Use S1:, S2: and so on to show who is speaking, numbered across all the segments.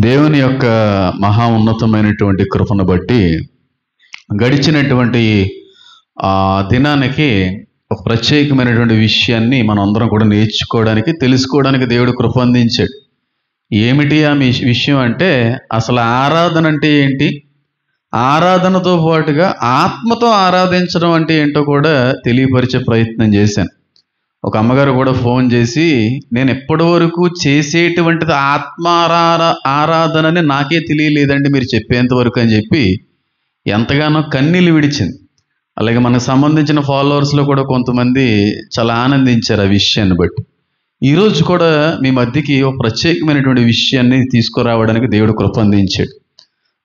S1: దేవుని యొక్క మహా ఉన్నతమైనటువంటి కృపను బట్టి గడిచినటువంటి దినానికి ఒక ప్రత్యేకమైనటువంటి విషయాన్ని మనం అందరం కూడా నేర్చుకోవడానికి, తెలుసుకోవడానికి దేవుడు కృప అందించాడు. ఏమిటి ఆ విషయం అంటే, అసలు ఆరాధన అంటే ఏంటి, ఆరాధనతో పాటుగా ఆత్మతో ఆరాధించడం అంటే ఏంటో కూడా తెలియపరిచే ప్రయత్నం చేశాను. ఒక అమ్మగారు కూడా ఫోన్ చేసి, నేను ఎప్పటి వరకు చేసేటువంటిది ఆరాధనని నాకే తెలియలేదండి మీరు చెప్పేంత వరకు అని చెప్పి ఎంతగానో కన్నీళ్ళు విడిచింది. అలాగే మనకు సంబంధించిన ఫాలోవర్స్లో కూడా కొంతమంది చాలా ఆనందించారు ఆ విషయాన్ని బట్టి. ఈరోజు కూడా మీ మధ్యకి ఒక ప్రత్యేకమైనటువంటి విషయాన్ని తీసుకురావడానికి దేవుడు కృప అందించాడు.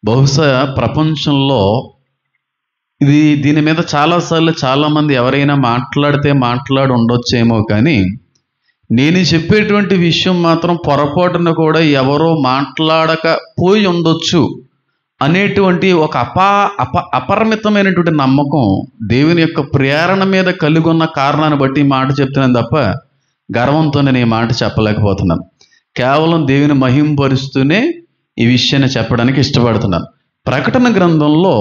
S1: బహుశా ప్రపంచంలో దీని మీద చాలాసార్లు చాలామంది ఎవరైనా మాట్లాడి ఉండొచ్చేమో, కానీ నేను చెప్పేటువంటి విషయం మాత్రం పొరపాటున కూడా ఎవరో మాట్లాడకపోయి ఉండొచ్చు అనేటువంటి ఒక అపరిమితమైనటువంటి నమ్మకం దేవుని యొక్క ప్రేరణ మీద కలిగి ఉన్న కారణాన్ని బట్టి ఈ మాట చెప్తున్నాను తప్ప గర్వంతో నేను ఈ మాట చెప్పలేకపోతున్నాను. కేవలం దేవుని మహింపరుస్తూనే ఈ విషయాన్ని చెప్పడానికి ఇష్టపడుతున్నాను. ప్రకటన గ్రంథంలో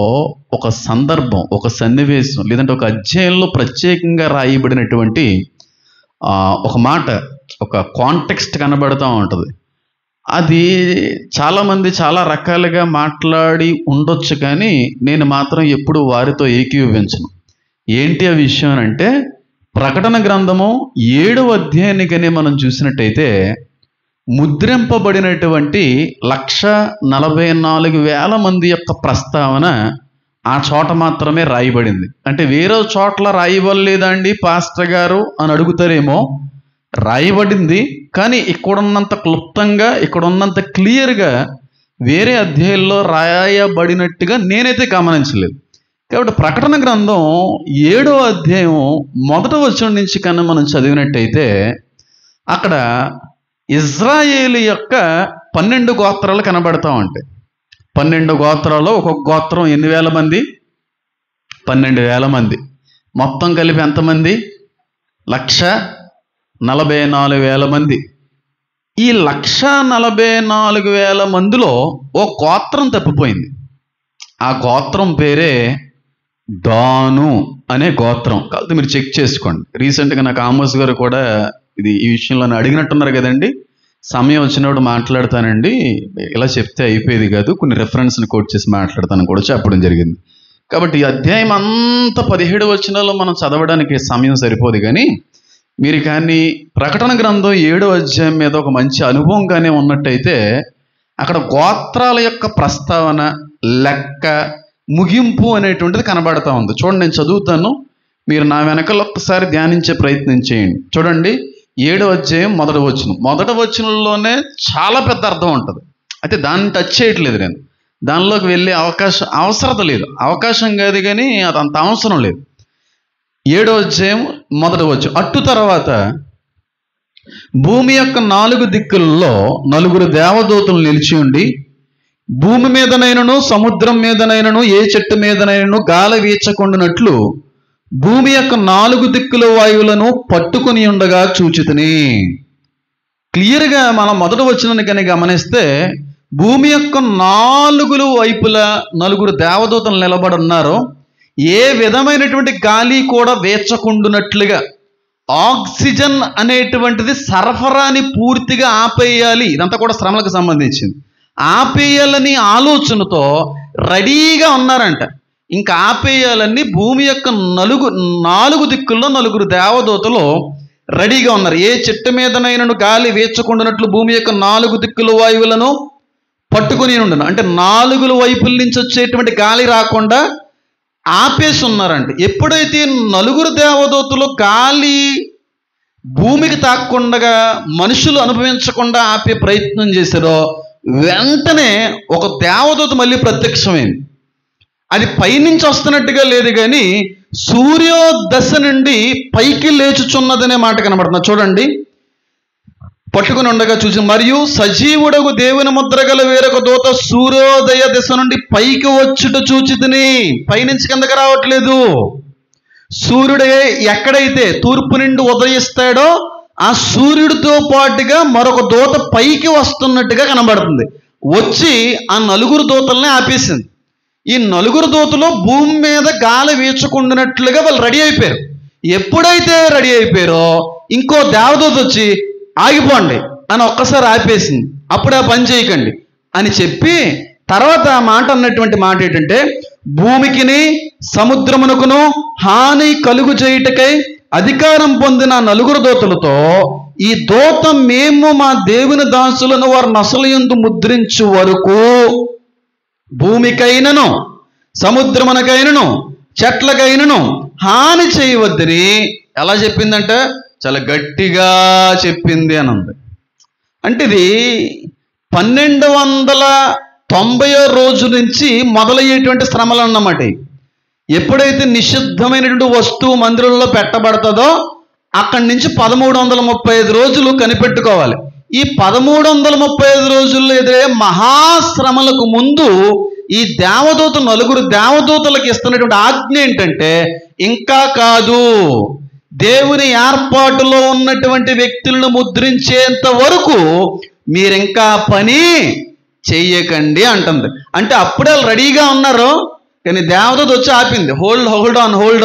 S1: ఒక సందర్భం, ఒక సన్నివేశం, లేదంటే ఒక అధ్యాయంలో ప్రత్యేకంగా రాయబడినటువంటి ఒక మాట, ఒక కాంటెక్స్ట్ కనబడుతూ ఉంటుంది. అది చాలామంది చాలా రకాలుగా మాట్లాడి ఉండొచ్చు, కానీ నేను మాత్రం ఎప్పుడు వారితో ఏకీభవించను. ఏంటి ఆ విషయం అంటే, ప్రకటన గ్రంథము 7వ అధ్యాయానికనే మనం చూసినట్టయితే ముద్రింపబడినటువంటి 1,44,000 మంది యొక్క ప్రస్తావన ఆ చోట మాత్రమే రాయబడింది. అంటే వేరే చోట్ల రాయబడలేదా అండి పాస్టర్ గారు అని అడుగుతారేమో. రాయబడింది, కానీ ఇక్కడున్నంత క్లుప్తంగా, ఇక్కడున్నంత క్లియర్గా వేరే అధ్యాయంలో రాయబడినట్టుగా నేనైతే గమనించలేదు. కాబట్టి ప్రకటన గ్రంథం 7వ అధ్యాయం 1వ వచనం నుంచి కన్నా మనం చదివినట్టయితే అక్కడ ఇజ్రాయేలు యొక్క 12 గోత్రాలు కనబడతా ఉంటాయి. 12 గోత్రాల్లో ఒక్కొక్క గోత్రం ఎన్ని వేల మంది? 12,000 మంది. మొత్తం కలిపి ఎంతమంది? 1,44,000 మంది. ఈ 1,44,000 మందిలో ఓ గోత్రం తప్పిపోయింది. ఆ గోత్రం పేరే దాను అనే గోత్రం. కాబట్టి మీరు చెక్ చేసుకోండి. రీసెంట్గా నాకు ఆమోస్ గారు కూడా ఈ విషయంలో అడిగినట్టున్నారు కదండి. సమయం వచ్చినప్పుడు మాట్లాడతానండి, ఇలా చెప్తే అయిపోయేది కాదు, కొన్ని రెఫరెన్స్ని కోట్ చేసి మాట్లాడతాను కూడా చెప్పడం జరిగింది. కాబట్టి ఈ అధ్యాయం అంతా 17 వచనాల్లో మనం చదవడానికి సమయం సరిపోదు, కానీ మీరు కానీ ప్రకటన గ్రంథం 7వ అధ్యాయం మీద ఒక మంచి అనుభవం కానీ ఉన్నట్టయితే అక్కడ గోత్రాల యొక్క ప్రస్తావన, లెక్క, ముగింపు అనేటువంటిది కనబడతా ఉంది. చూడండి, నేను చదువుతాను, మీరు నా వెనకాల ఒక్కసారి ధ్యానించే ప్రయత్నం చేయండి. చూడండి, 7వ అధ్యాయం 1వ వచనం. 1వ వచనంలోనే చాలా పెద్ద అర్థం ఉంటుంది. అయితే దాన్ని టచ్ చేయట్లేదు, నేను దానిలోకి వెళ్ళే అవసరం లేదు. అవకాశం కాదు, కానీ అది అంత అవసరం లేదు. 7వ అధ్యాయం 1వ వచనం. అట్టు తర్వాత భూమి యొక్క 4 దిక్కులలో 4 దేవదూతలు నిలిచి ఉండి, భూమి మీదనైనను సముద్రం మీదనైనను ఏ చెట్టు మీదనైనను గాలి వీచకుండానట్లు భూమి యొక్క 4 దిక్కుల వాయువులను పట్టుకుని ఉండగా చూచితిని. క్లియర్గా మనం 1వ వచనాన్ని కానీ గమనిస్తే భూమి యొక్క 4 వైపులా 4 దేవదూతలు నిలబడి ఉన్నారు. ఏ విధమైనటువంటి గాలి కూడా వేచకుండునట్లుగా ఆక్సిజన్ అనేటువంటిది సరఫరాని పూర్తిగా ఆపేయాలి. ఇదంతా కూడా శ్రమలకు సంబంధించింది. ఆపేయాలని ఆలోచనతో రెడీగా ఉన్నారంట. ఇంకా ఆపేయాలని భూమి యొక్క 4 దిక్కుల్లో 4 దేవదూతలు రెడీగా ఉన్నారు. ఏ చెట్టు మీదనైనను గాలి వేచకుండానట్లు భూమి యొక్క 4 దిక్కుల వాయువులను పట్టుకుని ఉండను. అంటే 4 వైపుల నుంచి వచ్చేటువంటి గాలి రాకుండా ఆపేసి ఉన్నారంట. ఎప్పుడైతే 4 దేవదూతలు గాలి భూమికి తాక్కుండా, మనుషులు అనుభవించకుండా ఆపే ప్రయత్నం చేశారో, వెంటనే ఒక దేవదూత మళ్ళీ ప్రత్యక్షమైంది. అది పైనుంచి వస్తున్నట్టుగా లేదు, కానీ సూర్యోదశ నుండి పైకి లేచుచున్నదనే మాట కనబడుతుంది. చూడండి, పట్టుకుని ఉండగా చూసి, మరియు సజీవుడగు దేవుని ముద్ర గల వేరొక దూత సూర్యోదయ దిశ నుండి పైకి వచ్చుట చూచితిని. పైనుంచి కిందకి రావట్లేదు. సూర్యుడే ఎక్కడైతే తూర్పు నుండి ఉదయిస్తాడో ఆ సూర్యుడితో పాటుగా మరొక దూత పైకి వస్తున్నట్టుగా కనబడుతుంది. వచ్చి ఆ నలుగురు దూతల్ని ఆపేసింది. ఈ నలుగురు దూతలు భూమి మీద గాలి వీచకుండానట్లుగా వాళ్ళు రెడీ అయిపోయారు. ఎప్పుడైతే రెడీ అయిపోయారో ఇంకో దేవదూత వచ్చి ఆగిపోండి అని ఒక్కసారి ఆపేసింది. అప్పుడు ఆ పని చేయకండి అని చెప్పి తర్వాత ఆ మాట అన్నటువంటి మాట ఏంటంటే, భూమికిని సముద్రమునకును హాని కలుగు చేయుటకై అధికారం పొందిన నలుగురు దూతలతో ఈ దూత మేము మా దేవుని దాసులను వారి నొసలయందు ముద్రించు వరకు భూమికైనను సముద్రమునకైనను చెట్లకైనను హాని చేయవద్దని ఎలా చెప్పిందంటే చాలా గట్టిగా చెప్పింది అని ఉంది. అంటే ఇది 1290 రోజు నుంచి మొదలయ్యేటువంటి శ్రమలు అన్నమాట. ఎప్పుడైతే నిషిద్ధమైనటువంటి వస్తువు మందిరంలో పెట్టబడుతుందో అక్కడి నుంచి 1335 రోజులు కనిపెట్టుకోవాలి. ఈ 1335 రోజుల్లో ఎదురే మహాశ్రమలకు ముందు ఈ దేవదూత నలుగురు దేవదూతలకు ఇస్తున్నటువంటి ఆజ్ఞ ఏంటంటే, ఇంకా కాదు, దేవుని ఏర్పాటులో ఉన్నటువంటి వ్యక్తులను ముద్రించేంత వరకు మీరింకా పని చెయ్యకండి అంటుంది. అంటే అప్పుడే వాళ్ళు రెడీగా ఉన్నారు, కానీ దేవదూత వచ్చి ఆపింది. హోల్డ్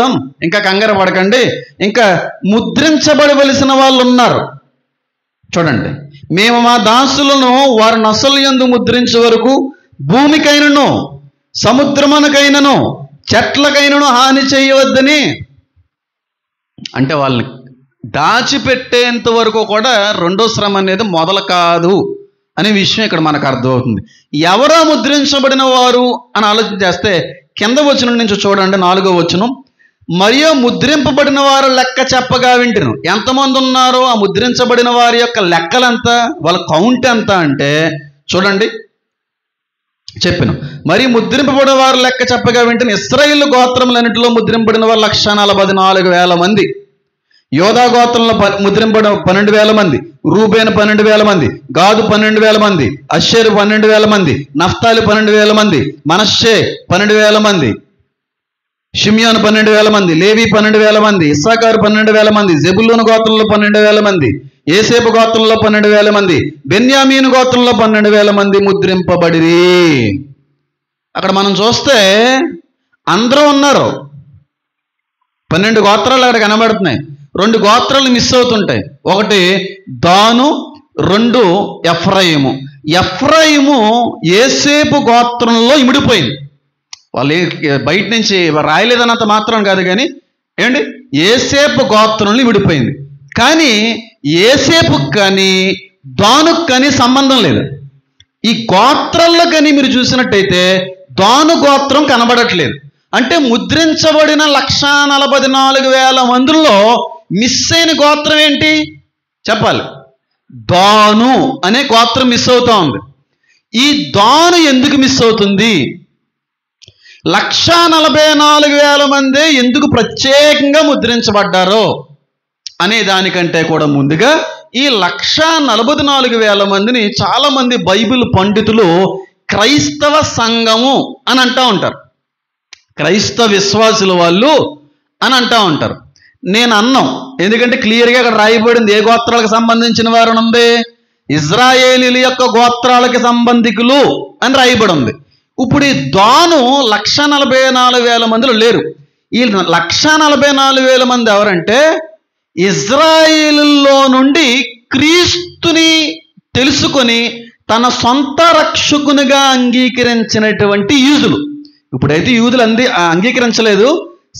S1: ఆన్, ఇంకా కంగారు పడకండి, ఇంకా ముద్రించబడవలసిన వాళ్ళు ఉన్నారు. చూడండి, మేము మా దాసులను వారి నొసలయందు ముద్రించే వరకు భూమికైనను సముద్రమునకైనను చెట్లకైనను హాని చేయవద్దని. అంటే వాళ్ళని దాచిపెట్టేంత వరకు కూడా రెండో శ్రమ అనేది మొదలు కాదు అనే విషయం ఇక్కడ మనకు అర్థమవుతుంది. ఎవరో ముద్రించబడిన వారు అని ఆలోచన చేస్తే కింద వచనం నుంచి చూడండి, 4వ వచనం. మరియు ముద్రింపబడిన వారు లెక్క చెప్పగా వింటును. ఎంతమంది ఉన్నారో ఆ ముద్రించబడిన వారి యొక్క లెక్కలంత, వాళ్ళ కౌంట్ ఎంత అంటే చూడండి చెప్పిన. మరి ముద్రింపబడిన వారు లెక్క చెప్పగా వింటును. ఇశ్రాయేలు గోత్రములన్నిటిలో ముద్రింపబడిన వారు 144,000 మంది. యోధా గోత్రంలో ముద్రింపబడిన 12,000 మంది, రూబేను 12,000 మంది, గాదు 12,000 మంది, అషేరు 12,000 మంది, నఫ్తాలి 12,000 మంది, మనష్షే 12,000 మంది, షిమ్యోను 12,000 మంది, లేవి 12,000 మంది, ఇస్సాకారు 12,000 మంది, జెబులూను గోత్రంలో 12,000 మంది, ఏసేపు గోత్రంలో 12,000 మంది, బెన్యామీను గోత్రంలో 12,000 మంది ముద్రింపబడిరి. అక్కడ మనం చూస్తే అందరూ ఉన్నారు. 12 గోత్రాలు అక్కడ కనబడుతున్నాయి. 2 గోత్రాలు మిస్ అవుతుంటాయి. ఒకటి దాను, 2 ఎఫ్రాయిము. ఎఫ్రాయిము ఏసేపు గోత్రంలో ఇమిడిపోయింది. వాళ్ళు బయట నుంచి రాయలేదన్నంత మాత్రం కాదు, కానీ ఏంటి ఏసేపు గోత్రంలో ఇమిడిపోయింది. కానీ ఏసేపుకు కానీ దానుకు కానీ సంబంధం లేదు. ఈ గోత్రాల్లో కానీ మీరు చూసినట్టయితే దాను గోత్రం కనబడట్లేదు. అంటే ముద్రించబడిన 144,000 మందిలో మిస్ అయిన గోత్రం ఏంటి చెప్పాలి? దాను అనే గోత్రం మిస్ అవుతా ఉంది. ఈ దాను ఎందుకు మిస్ అవుతుంది? 144,000 మంది ఎందుకు ప్రత్యేకంగా ముద్రించబడ్డారో అనే దానికంటే కూడా ముందుగా ఈ 144,000 మందిని చాలామంది బైబిల్ పండితులు క్రైస్తవ సంఘము అని అంటూ ఉంటారు. క్రైస్తవ విశ్వాసుల వాళ్ళు అని అంటూ ఉంటారు. నేను అన్నాం, ఎందుకంటే క్లియర్గా అక్కడ రాయబడింది ఏ గోత్రాలకు సంబంధించిన వారు ఉంది, ఇజ్రాయేలీల యొక్క గోత్రాలకి సంబంధికులు అని రాయబడి ఉంది. ఇప్పుడు ఈ దాను 144,000 మందిలో లేరు. ఈ 144,000 మంది ఎవరంటే ఇజ్రాయేలులో నుండి క్రీస్తుని తెలుసుకొని తన సొంత రక్షకునిగా అంగీకరించినటువంటి యూదులు. ఇప్పుడైతే యూదులు అంగీకరించలేదు,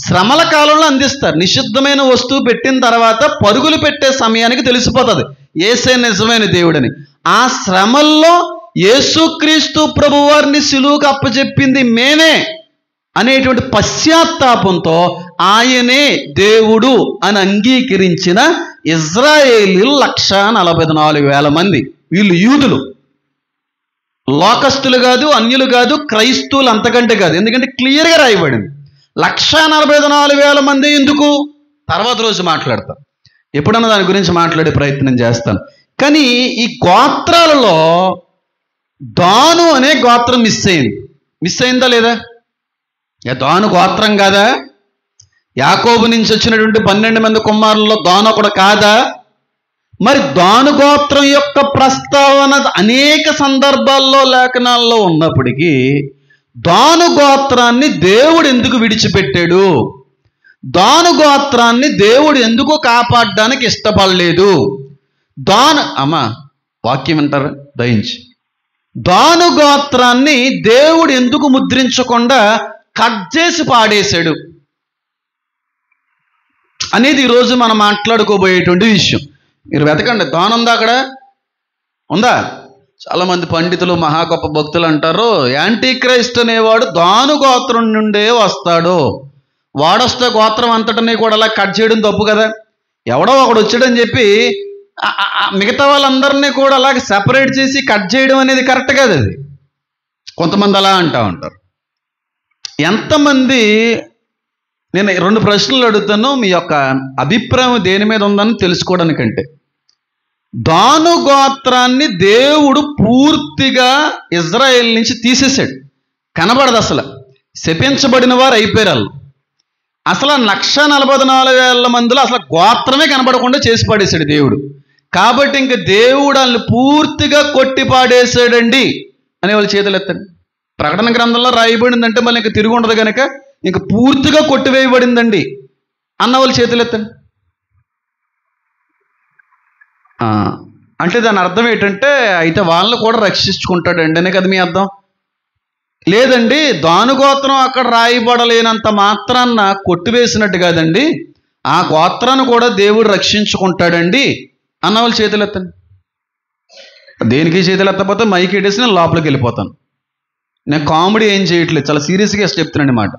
S1: శ్రమల కాలంలో అందిస్తారు. నిషిద్ధమైన వస్తువు పెట్టిన తర్వాత పరుగులు పెట్టే సమయానికి తెలిసిపోతుంది యేసే నిజమైన దేవుడని. ఆ శ్రమల్లో యేసుక్రీస్తు ప్రభువారిని సిలువకు అప్పచెప్పింది మేమే అనేటువంటి పశ్చాత్తాపంతో ఆయనే దేవుడు అని అంగీకరించిన ఇజ్రాయేలీలు 144,000 మంది. వీళ్ళు యూదులు, లోకస్తులు కాదు, అన్యులు కాదు, క్రైస్తవులు అంతకంటే కాదు. ఎందుకంటే క్లియర్గా రాయబడింది. 144,000 మంది ఎందుకు తర్వాత రోజు మాట్లాడతాను, ఎప్పుడన్నా దాని గురించి మాట్లాడే ప్రయత్నం చేస్తాను. కానీ ఈ గోత్రాలలో దాను అనే గోత్రం మిస్ అయిందా లేదా? దాను గోత్రం కాదా? యాకోబు నుంచి వచ్చినటువంటి 12 మంది కుమారుల్లో దాను ఒకడు కాదా? మరి దాను గోత్రం యొక్క ప్రస్తావన అనేక సందర్భాల్లో లేఖనాల్లో ఉన్నప్పటికీ దాను గోత్రాన్ని దేవుడు ఎందుకు విడిచిపెట్టాడు, దాను గోత్రాన్ని దేవుడు ఎందుకు కాపాడడానికి ఇష్టపడలేదు, వాక్యం వింటారా దయించి, దాను గోత్రాన్ని దేవుడు ఎందుకు ముద్రించకుండా కట్ చేసి పాడేశాడు అనేది ఈరోజు మనం మాట్లాడుకోబోయేటువంటి విషయం. మీరు వెతకండి, దాను ఉందా అక్కడ? ఉందా? చాలామంది పండితులు మహా గొప్ప భక్తులు అంటారు, యాంటీ క్రైస్ట్ అనేవాడు దాను గోత్రం నుండే వస్తాడు, వాడొస్తే గోత్రం అంతటినీ కూడా అలా కట్ చేయడం తప్పు కదా, ఎవడో ఒకడు వచ్చాడని చెప్పి మిగతా వాళ్ళందరినీ కూడా అలాగే సెపరేట్ చేసి కట్ చేయడం అనేది కరెక్ట్ కాదు. అది కొంతమంది అలా అంటూ ఉంటారు. ఎంతమంది, నేను 2 ప్రశ్నలు అడుగుతాను, మీ యొక్క అభిప్రాయం దేని మీద ఉందని తెలుసుకోవడానికంటే. దాను గోత్రాన్ని దేవుడు పూర్తిగా ఇజ్రాయెల్ నుంచి తీసేశాడు, కనబడదు అసలు, శపించబడిన వారు అయిపోయారు వాళ్ళు. అసలు 144,000 మందిలో అసలు గోత్రమే కనబడకుండా చేసి పాడేశాడు దేవుడు. కాబట్టి ఇంక దేవుడు వాళ్ళని పూర్తిగా కొట్టి పాడేశాడండి అనే వాళ్ళు చేతులు ఎత్తండి. ప్రకటన గ్రంథంలో రాయబడిందంటే మళ్ళీ ఇంక తిరిగి ఉండదు కనుక ఇంక పూర్తిగా కొట్టివేయబడిందండి అన్న వాళ్ళు చేతులు ఎత్తండి. అంటే దాని అర్థం ఏంటంటే అయితే వాళ్ళని కూడా రక్షించుకుంటాడండి అనే కదా మీ అర్థం. లేదండి, దాను గోత్రం అక్కడ రాయబడలేనంత మాత్రాన్న కొట్టివేసినట్టు కాదండి, ఆ గోత్రాన్ని కూడా దేవుడు రక్షించుకుంటాడండి అన్న వాళ్ళు చేతులు ఎత్తండి. దేనికి చేతులు ఎత్తకపోతే మైక్ ఎట్టేసి నేను లోపలికి వెళ్ళిపోతాను. నేను కామెడీ ఏం చేయట్లేదు, చాలా సీరియస్గా చెప్తున్నాను మాట.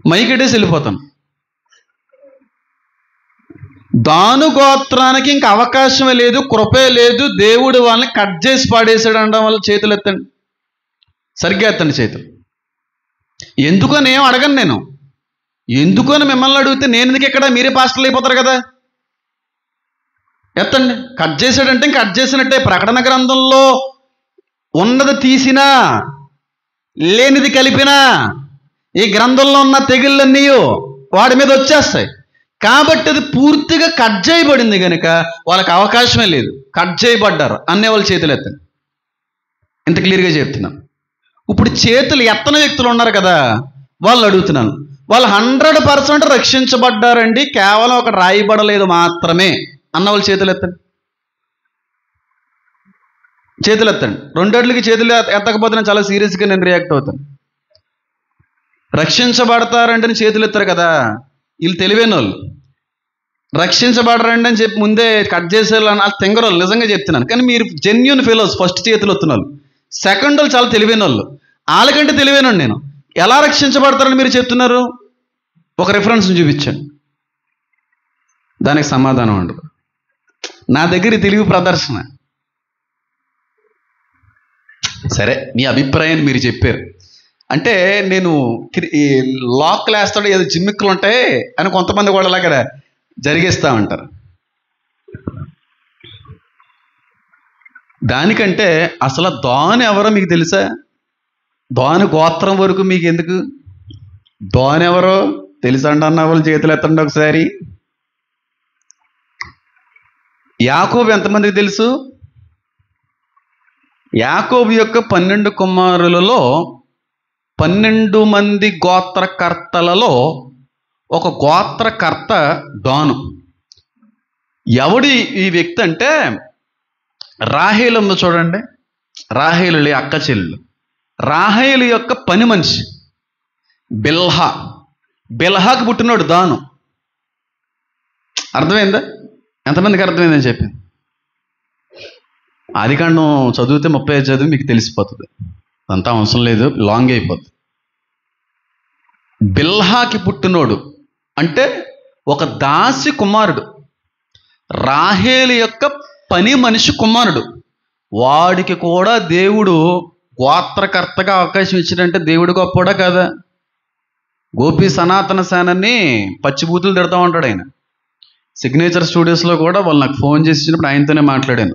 S1: మైక్ ఎట్టేసి వెళ్ళిపోతాను. దాను గోత్రానికి ఇంక అవకాశమే లేదు, కృపే లేదు, దేవుడు వాళ్ళని కట్ చేసి పాడేశాడు అనడం వల్ల చేతులు ఎత్తండి, సరిగ్గా ఎత్తండి చేతులు. ఎందుకని ఏం అడగను నేను, ఎందుకని మిమ్మల్ని అడిగితే నేను ఎందుకు ఎక్కడ, మీరే పాస్టర్లు అయిపోతారు కదా. ఎత్తండి. కట్ చేశాడంటే ఇంక కట్ చేసినట్టే. ప్రకటన గ్రంథంలో ఉన్నది తీసినా లేనిది కలిపినా ఈ గ్రంథంలో ఉన్న తెగుళ్ళన్నీ వాడి మీద వచ్చేస్తాయి. కాబట్టి అది పూర్తిగా కట్ చేయబడింది కనుక వాళ్ళకి అవకాశమే లేదు, కట్ చేయబడ్డారు అనే వాళ్ళు చేతులు ఎత్తండి. ఇంత క్లియర్గా చెప్తున్నాను. ఇప్పుడు చేతులు ఎత్తని వ్యక్తులు ఉన్నారు కదా, వాళ్ళు అడుగుతున్నాను, వాళ్ళు 100% రక్షించబడ్డారండి, కేవలం ఒక రాయబడలేదు మాత్రమే అన్న వాళ్ళు చేతులు ఎత్తండి. చేతులు ఎత్తండి. 2 అడుగులకి చేతులు ఎత్తకపోతే నేను చాలా సీరియస్గా నేను రియాక్ట్ అవుతాను. రక్షించబడతారంటే చేతులు ఎత్తారు కదా, వీళ్ళు తెలివైన వాళ్ళు. రక్షించబడరండి అని చెప్పి ముందే కట్ చేసేవాళ్ళు అని తెంగరోళ్ళు, నిజంగా చెప్తున్నాను. కానీ మీరు జెన్యూన్ ఫెలోస్, ఫస్ట్ చేతులు ఎత్తున్నారు. సెకండ్ వాళ్ళు చాలా తెలివైన వాళ్ళు, వాళ్ళకంటే తెలివైన నేను. ఎలా రక్షించబడతారని మీరు చెప్తున్నారు? ఒక రిఫరెన్స్ చూపించండి, దానికి సమాధానం ఉండదు. నా దగ్గర తెలివి ప్రదర్శన. సరే, మీ అభిప్రాయాన్ని మీరు చెప్పారు. అంటే నేను లాక్లు వేస్తాడు, ఏదో జిమ్మిక్కులు ఉంటాయి అని కొంతమంది కూడా అలాగ జరిగిస్తామంటారు. దానికంటే అసలు దాను ఎవరో మీకు తెలుసా? దాను గోత్రం వరకు మీకు ఎందుకు? దాను ఎవరో తెలుసండి అన్న వాళ్ళు చేతులు ఎత్తండి ఒకసారి. యాకోబు ఎంతమందికి తెలుసు? యాకోబు యొక్క 12 కుమారులలో 12 మంది గోత్రకర్తలలో ఒక గోత్రకర్త దాను. ఎవడి ఈ వ్యక్తి అంటే, రాహేలు ఉందో చూడండి, రాహేలు అక్క చెల్లెలు, రాహేలు యొక్క పని మనిషి బిల్హా, బిల్హాకి పుట్టినోడు దాను. అర్థమైందా? ఎంతమందికి అర్థమైందని చెప్పి ఆదికాండం చదివితే 35 చదివి మీకు తెలిసిపోతుంది, అంతా అవసరం లేదు, లాంగ్ అయిపోతుంది. బిల్హాకి పుట్టినోడు అంటే ఒక దాసి కుమారుడు, రాహేలు యొక్క పని మనిషి కుమారుడు. వాడికి కూడా దేవుడు గోత్రకర్తగా అవకాశం ఇచ్చాడంటే దేవుడు గొప్పడా కాదా? గోపి సనాతన సేనని పచ్చిబూతులు తిడతా ఉంటాడు ఆయన. సిగ్నేచర్ స్టూడియోస్లో కూడా వాళ్ళు నాకు ఫోన్ చేసి ఇచ్చినప్పుడు ఆయనతోనే మాట్లాడాను.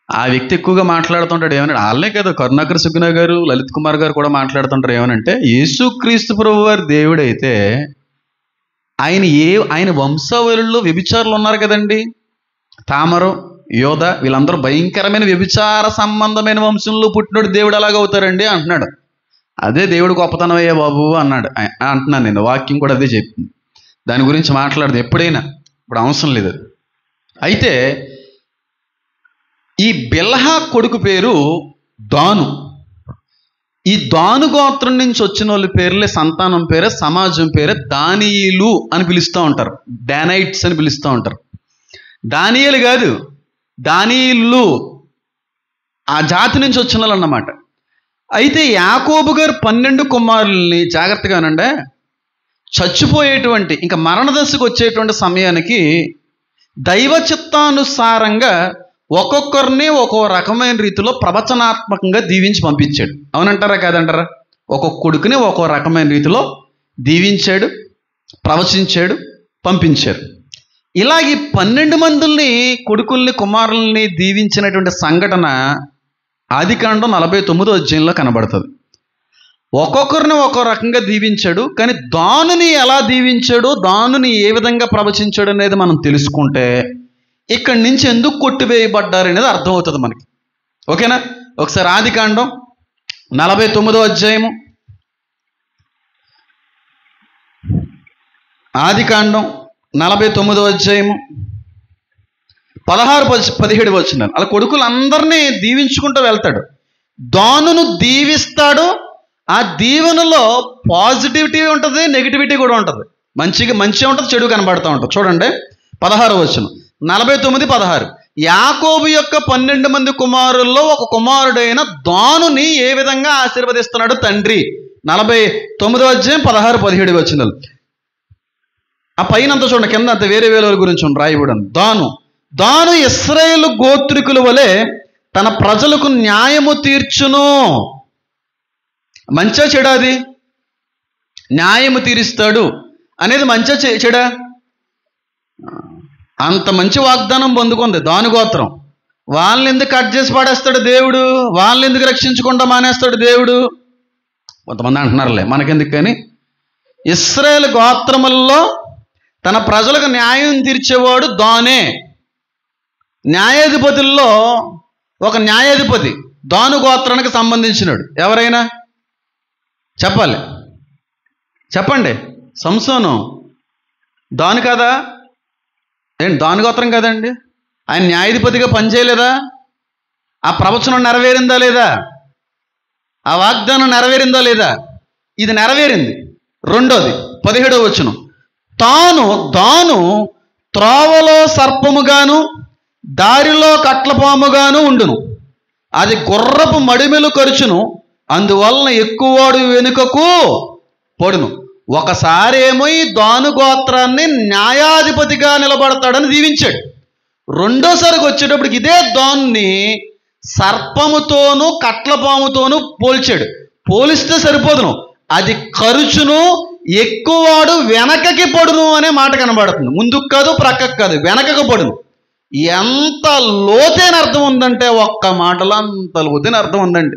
S1: ఆ వ్యక్తి ఎక్కువగా మాట్లాడుతుంటాడు. ఏమన్నా వాళ్ళే కదా, కరుణాకర్ సుగ్నా గారు, లలిత్ కుమార్ గారు కూడా మాట్లాడుతుంటారు. ఏమనంటే, యేసుక్రీస్తు ప్రభు వారి దేవుడైతే ఆయన వంశావళుల్లో వ్యభిచారులు ఉన్నారు కదండి, తామరు, యోధ వీళ్ళందరూ భయంకరమైన వ్యభిచార సంబంధమైన వంశంలో పుట్టినోడు దేవుడు ఎలాగవుతారండి అంటున్నాడు. అదే దేవుడు గొప్పతనం అయ్యా బాబు అన్నాడు అంటున్నాను నేను. వాక్యం కూడా అదే చెప్పింది. దాని గురించి మాట్లాడదు ఎప్పుడైనా, ఇప్పుడు అవసరం లేదు. అయితే ఈ బిల్హా కొడుకు పేరు దాను. ఈ దాను గోత్రం నుంచి వచ్చిన వాళ్ళ పేర్లే, సంతానం పేరే, సమాజం పేరే దానియేలు అని పిలుస్తూ ఉంటారు. డానైట్స్ అని పిలుస్తూ ఉంటారు. దానియేలు కాదు, దానియేలు ఆ జాతి నుంచి వచ్చిన వాళ్ళు అన్నమాట. అయితే యాకోబు గారు 12 కుమారుల్ని జాగ్రత్తగానండి, చచ్చిపోయేటువంటి ఇంకా మరణ దశకు వచ్చేటువంటి సమయానికి దైవ చిత్తానుసారంగా ఒక్కొక్కరిని ఒక్కో రకమైన రీతిలో ప్రవచనాత్మకంగా దీవించి పంపించాడు. అవునంటారా కాదంటారా? ఒక్కొక్క కొడుకుని ఒక్కో రకమైన రీతిలో దీవించాడు, ప్రవచించాడు, పంపించారు. ఇలాగ 12 మందిని కొడుకుల్ని కుమారుల్ని దీవించినటువంటి సంఘటన ఆదికాండం 49వ అధ్యాయంలో కనబడుతుంది. ఒక్కొక్కరిని ఒక్కో రకంగా దీవించాడు. కానీ దానుని ఎలా దీవించాడో, దానుని ఏ విధంగా ప్రవచించాడు అనేది మనం తెలుసుకుంటే ఇక్కడి నుంచి ఎందుకు కొట్టివేయబడ్డారు అనేది అర్థమవుతుంది మనకి. ఓకేనా? ఒకసారి ఆదికాండం 49వ అధ్యాయము, ఆదికాండం 49వ అధ్యాయము 16-17 వచనాలు. అలా కొడుకులందరినీ దీవించుకుంటూ వెళ్తాడు. దానును దీవిస్తాడు. ఆ దీవెనలో పాజిటివిటీ ఉంటుంది, నెగిటివిటీ కూడా ఉంటుంది. మంచిగా ఉంటుంది, చెడు కనబడుతూ ఉంటుంది. చూడండి 16వ వచనం, 49-16. యాకోబు యొక్క 12 మంది కుమారుల్లో ఒక కుమారుడైన దానుని ఏ విధంగా ఆశీర్వదిస్తున్నాడు తండ్రి. 49వ అధ్యాయం 16-17 వచనాలు. ఆ పైన అంతా చూడండి, కింద అంత వేరే వేరే గురించి రాయబడి. దాను ఇశ్రాయేలు గోత్రికుల వలె తన ప్రజలకు న్యాయము తీర్చును. మంచా చెడా? అది న్యాయము తీరుస్తాడు అనేది మంచా చెడా? అంత మంచి వాగ్దానం పొందుకుంది దాను గోత్రం. వాళ్ళని ఎందుకు కట్ చేసి పాడేస్తాడు దేవుడు? వాళ్ళని ఎందుకు రక్షించకుండా మానేస్తాడు దేవుడు? కొంతమంది అంటున్నారులే, మనకెందుకు. కానీ ఇశ్రాయేలు గోత్రములలో తన ప్రజలకు న్యాయం తీర్చేవాడు దానే. న్యాయాధిపతుల్లో ఒక న్యాయాధిపతి దాను గోత్రానికి సంబంధించినాడు. ఎవరైనా చెప్పాలి, చెప్పండి. సంసోను దాను కదా? ఏంటి దాను గోత్రం కదండి? ఆయన న్యాయాధిపతిగా పనిచేయలేదా? ఆ ప్రవచనం నెరవేరిందా లేదా? ఆ వాగ్దానం నెరవేరిందా లేదా? ఇది నెరవేరింది. రెండోది 17వ వచనం, దాను త్రోవలో సర్పముగాను దారిలో కట్లపాముగాను ఉండును. అది గుర్రపు మడిమెలు కరుచును, అందువలన ఎక్కువవాడు వెనుకకు పడును. ఒకసారి ఏమో ఈ దాను గోత్రాన్ని న్యాయాధిపతిగా నిలబడతాడని దీవించాడు. రెండోసారికి వచ్చేటప్పటికి ఇదే దాన్ని సర్పముతోనూ కట్లపాముతోనూ పోల్చాడు. పోలిస్తే సరిపోదును, అది కరుచును, ఎక్కువవాడు వెనకకి పడును అనే మాట కనబడుతుంది. ముందుకు కాదు, ప్రక్కకు కాదు, వెనకకు పడును. ఎంత లోతైన అర్థం ఉందంటే, ఒక్క మాటలో అంత లోతైన అర్థం ఉందండి.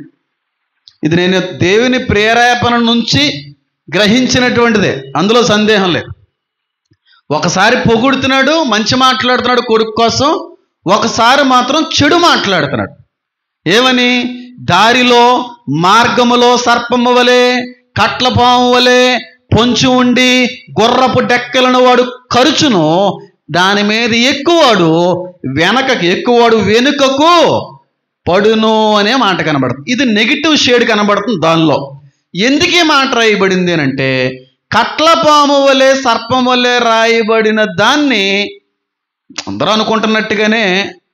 S1: ఇది నేను దేవుని ప్రేరేపణ నుంచి గ్రహించినటువంటిదే, అందులో సందేహం లేదు. ఒకసారి పొగుడుతున్నాడు, మంచి మాట్లాడుతున్నాడు కొడుకు కోసం, ఒకసారి మాత్రం చెడు మాట్లాడుతున్నాడు. ఏమని? దారిలో మార్గములో సర్పము వలె కట్లపాము వలె పొంచి ఉండి గుర్రపు డెక్కలను వాడు కరుచును, దాని మీద ఎక్కువాడు వెనుకకు పడును అనే మాట కనబడుతుంది. ఇది నెగిటివ్ షేడ్ కనబడుతుంది దానిలో. ఎందుకు ఈ మాట రాయబడింది అని అంటే, కట్లపాము వలె సర్పం వలె రాయబడిన దాన్ని అందరూ అనుకుంటున్నట్టుగానే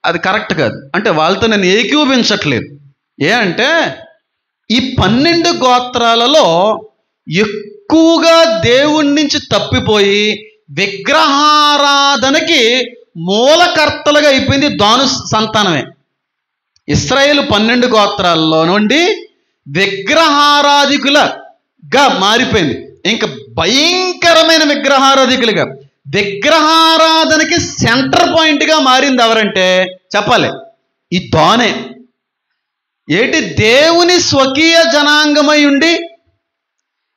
S1: అది కరెక్ట్ కాదు. అంటే వాళ్ళతో నేను ఏకీభవించట్లేదు. అంటే ఈ 12 గోత్రాలలో ఎక్కువగా దేవుడి నుంచి తప్పిపోయి విగ్రహారాధనకి మూలకర్తలుగా అయిపోయింది దాను సంతానమే. ఇశ్రాయేలు 12 గోత్రాల్లో నుండి విగ్రహారాధికులుగా మారిపోయింది. ఇంకా భయంకరమైన విగ్రహారాధికులుగా, విగ్రహారాధనకి సెంటర్ పాయింట్గా మారింది ఎవరంటే చెప్పాలి, ఈ దానే. ఏటి? దేవుని స్వకీయ జనాంగమై ఉండి,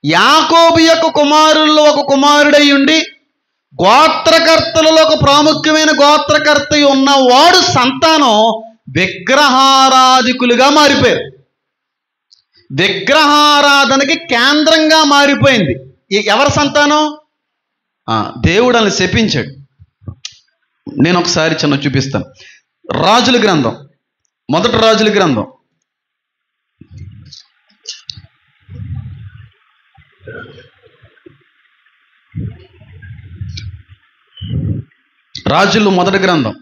S1: యాకోబు యొక్క కుమారుల్లో ఒక కుమారుడై ఉండి, గోత్రకర్తలలో ఒక ప్రాముఖ్యమైన గోత్రకర్త ఉన్నవాడు సంతానం విగ్రహారాధికులుగా మారిపోయారు. విగ్రహారాధనకి కేంద్రంగా మారిపోయింది. ఎవరి సంతానం? దేవుడు అని శపించాడు. నేను ఒకసారి చిన్న చూపిస్తాను. రాజుల గ్రంథం, మొదటి రాజుల గ్రంథం, రాజులు మొదటి గ్రంథం,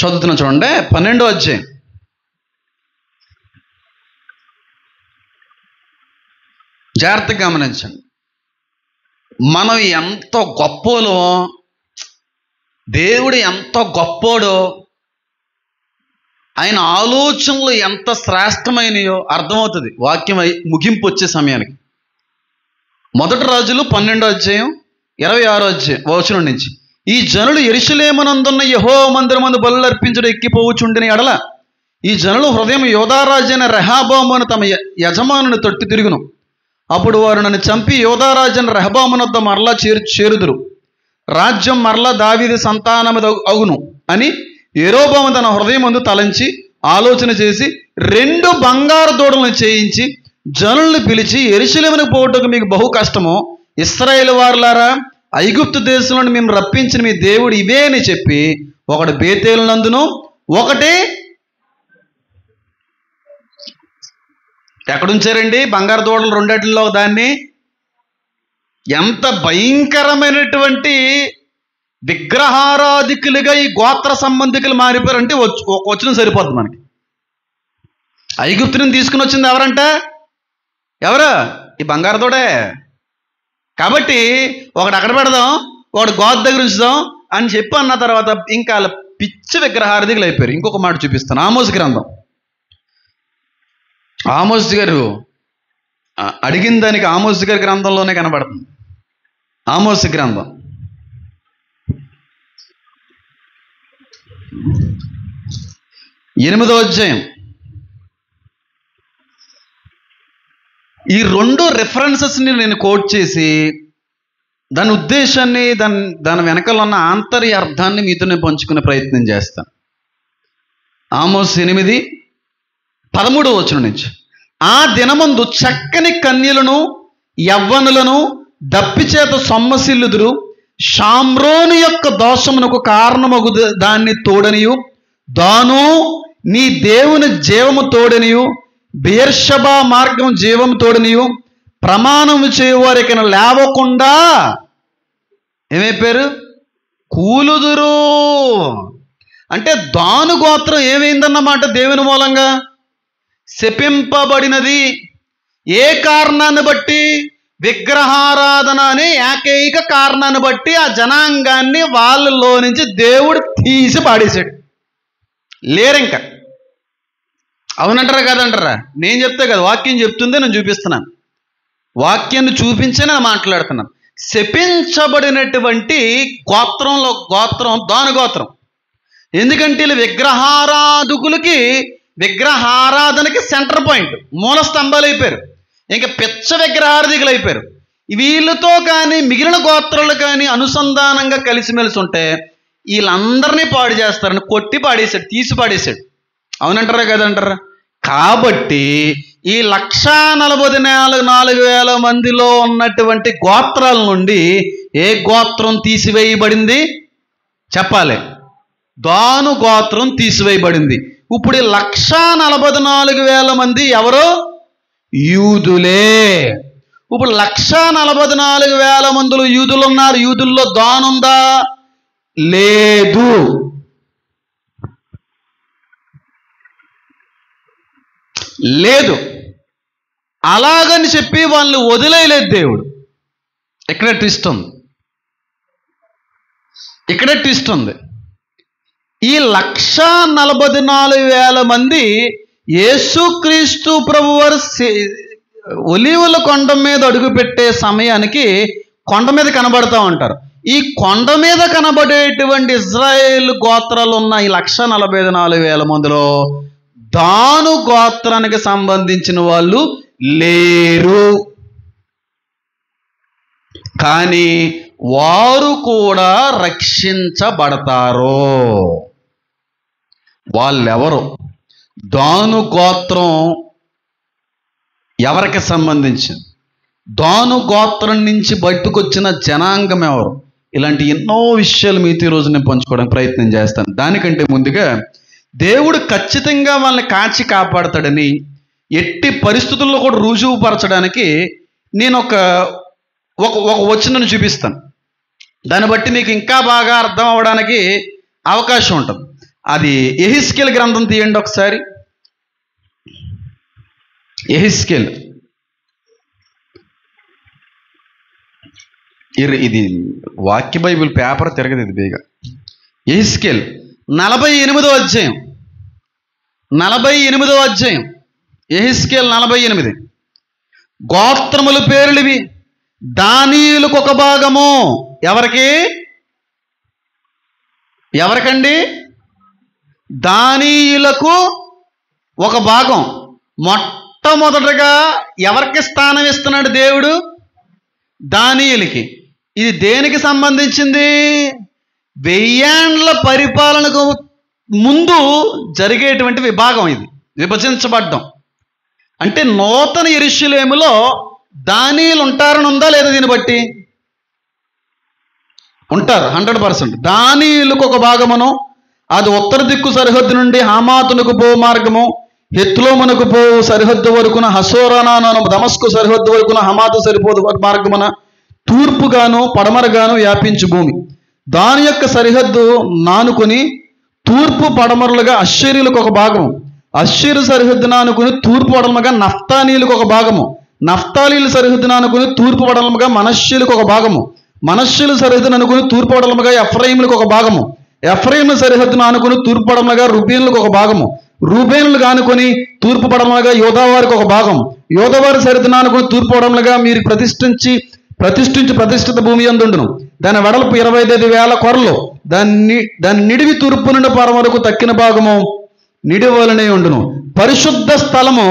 S1: చదువుతున్నా చూడండి. 12వ అధ్యాయం. జాగ్రత్తగా గమనించండి. మనం ఎంత గొప్పోలో, దేవుడు ఎంత గొప్పోడో, ఆయన ఆలోచనలు ఎంత శ్రేష్టమైనయో అర్థమవుతుంది వాక్యం ముగింపు వచ్చే సమయానికి. మొదటి రాజులు 12వ అధ్యాయం 26వ వచనం నుంచి, ఈ జనులు యెరూషలేమునందున్న యెహోవా మందిరమందు బలులు అర్పించుట ఎక్కిపోవుచుండిన ఎడల ఈ జనులు హృదయం యోధారాజైన రెహబామును తమ యజమానుని తొట్టి తిరుగును. అప్పుడు వారు నన్ను చంపి యోధారాజైన రెహబామును వద్ద మరలా చేరుదురు. రాజ్యం మరలా దావీదు సంతానము అగును అని యెరోబాము తన హృదయం ముందు తలంచి ఆలోచన చేసి 2 బంగారు దూడలను చేయించి జనుల్ని పిలిచి, యెరూషలేమునకు పోవుటకు మీకు బహు కష్టము, ఇశ్రాయేలు వారులారా, ఐగుప్తు దేశంలో మేము రప్పించిన మీ దేవుడు ఇవే అని చెప్పి, ఒకటి బేతేలు నందును, ఒకటి ఎక్కడుంచారండి? బంగారు దూడలు రెండేళ్లలో దాన్ని. ఎంత భయంకరమైనటువంటి విగ్రహారాధికులుగా ఈ గోత్ర సంబంధికులు మారిపోయారంటే ఒక వచనం సరిపోతుంది మనకి. ఐగుప్తుని తీసుకుని వచ్చింది ఎవరంట? ఎవరు? ఈ బంగారు దూడే. కాబట్టి ఒకటి అక్కడ పెడదాం, ఒకటి గోద దగ్గర ఉంచుదాం అని చెప్పి అన్న తర్వాత ఇంకా పిచ్చి విగ్రహారాధికులు అయిపోయారు. ఇంకొక మాట చూపిస్తాను. ఆమోస్ గ్రంథం. ఆమోస్ గారు అడిగిన దానికి ఆమోస్ గారి గ్రంథంలోనే కనబడుతుంది. ఆమోస్ గ్రంథం 8వ అధ్యాయం. ఈ 2 రెఫరెన్సెస్ని నేను కోట్ చేసి దాని ఉద్దేశాన్ని, దాని వెనకాల ఉన్న ఆంతర్య అర్థాన్ని మీతో నేను పంచుకునే ప్రయత్నం చేస్తాను. ఆమోస్ 8:13వ వచనం నుంచి, ఆ దినమందు చక్కని కన్యలను యవ్వనులను దప్పిచేత సొమ్మసిల్లుదురు, షామ్రోను యొక్క దోషమునకు కారణమగు దాన్ని తోడనియు, దాను నీ దేవుని జీవము తోడనియు, బెయేర్షెబా మార్గం జీవము తోడనియు, ప్రమాణము చేయవారికి లేవకుండా ఏమైపోయారు? కూలుదురు. అంటే దాను గోత్రం ఏమైందన్నమాట? దేవుని మూలంగా శపింపబడినది. ఏ కారణాన్ని బట్టి? విగ్రహారాధన అనే ఏకైక కారణాన్ని బట్టి ఆ జనాంగాన్ని వాళ్ళలో నుంచి దేవుడు తీసి పాడేశాడు. లేరింకా. అవునంటారా కాదంటారా? నేను చెప్తే కదా, వాక్యం చెప్తుందే నేను చూపిస్తున్నాను. వాక్యాన్ని చూపించే నేను మాట్లాడుతున్నాను. శపించబడినటువంటి గోత్రంలో గోత్రం దాను గోత్రం. ఎందుకంటే వీళ్ళు విగ్రహారాధనకి సెంటర్ పాయింట్, మూల స్తంభాలు అయిపోయారు. ఇంకా పిచ్చ విగ్రహారాధికులు అయిపోయారు. వీళ్ళతో కానీ మిగిలిన గోత్రాలు కానీ అనుసంధానంగా కలిసిమెలిసి ఉంటే వీళ్ళందరినీ పాడు చేస్తారని కొట్టి పాడేశాడు, తీసి పాడేశాడు. అవునంటారా కదంటారా? కాబట్టి ఈ 1,44,000 మందిలో ఉన్నటువంటి గోత్రాల నుండి ఏ గోత్రం తీసివేయబడింది చెప్పాలి? దాను గోత్రం తీసివేయబడింది. ఇప్పుడు 1,44,000 మంది ఎవరు? యూదులే. ఇప్పుడు 1,44,000 మందిలో యూదులు ఉన్నారు. యూదుల్లో దానుందా? లేదు. లేదు. అలాగని చెప్పి వాళ్ళని వదిలేయలేదు దేవుడు. ఇక్కడ ట్విస్ట్ ఉంది. ఈ 1,44,000 మంది యేసుక్రీస్తు ప్రభువారు ఒలీవల కొండ మీద అడుగుపెట్టే సమయానికి కొండ మీద కనబడతా ఉంటారు. ఈ కొండ మీద కనబడేటువంటి ఇజ్రాయేల్ గోత్రాలు ఉన్న ఈ 1,44,000 మందిలో దాను గోత్రానికి సంబంధించిన వాళ్ళు లేరు, కానీ వారు కూడా రక్షించబడతారు. వాళ్ళెవరు? దాను గోత్రం ఎవరికి సంబంధించింది? దాను గోత్రం నుంచి బయటకొచ్చిన జనాంగం ఎవరు? ఇలాంటి ఎన్నో విషయాలు మీతో ఈరోజు నేను పంచుకోవడానికి ప్రయత్నం చేస్తాను. దానికంటే ముందుగా దేవుడు ఖచ్చితంగా వాళ్ళని కాచి కాపాడతాడని ఎట్టి పరిస్థితుల్లో కూడా రుజువుపరచడానికి నేను ఒక వచనం చూపిస్తాను. దాన్ని బట్టి మీకు ఇంకా బాగా అర్థం అవడానికి అవకాశం ఉంటుంది. అది యెహెజ్కేలు గ్రంథం తీయండి ఒకసారి. యెహెజ్కేలు, ఇది వాక్య బైబిల్ పేపర్ తిరగదు, ఇది బేగా. యెహెజ్కేలు 48వ అధ్యాయం, 48వ అధ్యాయం, యెహెజ్కేలు 48. గోత్రముల పేర్లు ఇవి. దానియేలుకు ఒక భాగము. ఎవరికండి? దానియేలుకు ఒక భాగం. మొట్టమొదటగా ఎవరికి స్థానం ఇస్తున్నాడు దేవుడు? దానియేలుకి. ఇది దేనికి సంబంధించింది? 1000 ఏండ్ల పరిపాలనకు ముందు జరిగేటువంటి విభాగం. ఇది విభజించబడ్డం అంటే నూతన యెరూషలేములో దానియేలు ఉంటారని ఉందా లేదా? దీన్ని బట్టి ఉంటారు 100%. దానియేలుకు ఒక భాగమును, అది ఉత్తర దిక్కు సరిహద్దు నుండి హమాతునకు పో మార్గము, హెత్లోమునకు పో సరిహద్దు వరకున, హసోరానాను దమస్కు సరిహద్దు వరకున, హమాతు సరిపోదు మార్గమున, తూర్పుగాను పడమరగాను వ్యాపించు భూమి. దాని యొక్క సరిహద్దు నానుకొని తూర్పు పడమరలుగా అశ్షూరీయులకు ఒక భాగము, అశ్షూరు సరిహద్దును ఆనుకుని తూర్పు పడమగా నఫ్తాలీలకు ఒక భాగము, నఫ్తాలీల సరిహద్దును ఆనుకుని తూర్పు పడమగా మనష్యులకు ఒక భాగము, మనష్యుల సరిహద్దును అనుకుని తూర్పు పడమగా ఎఫ్రాయిములకు ఒక భాగము, ఎఫ్రాయిముల సరిహద్దును ఆనుకుని తూర్పు పడమగా రూబేనులకు ఒక భాగము, రూబేనులకు ఆనుకొని తూర్పు పడమగా యోధావారికి ఒక భాగం, యోధావారి సరిహద్దును ఆనుకుని తూర్పు పడమగా మీరు ప్రతిష్ఠిత భూమి యందుండును. దాని వెడల్పు 25,000 కొరలు. దాని నిడివి తూర్పు నుండి పడమ వరకు తక్కిన భాగము నిడివలనే ఉండును. పరిశుద్ధ స్థలము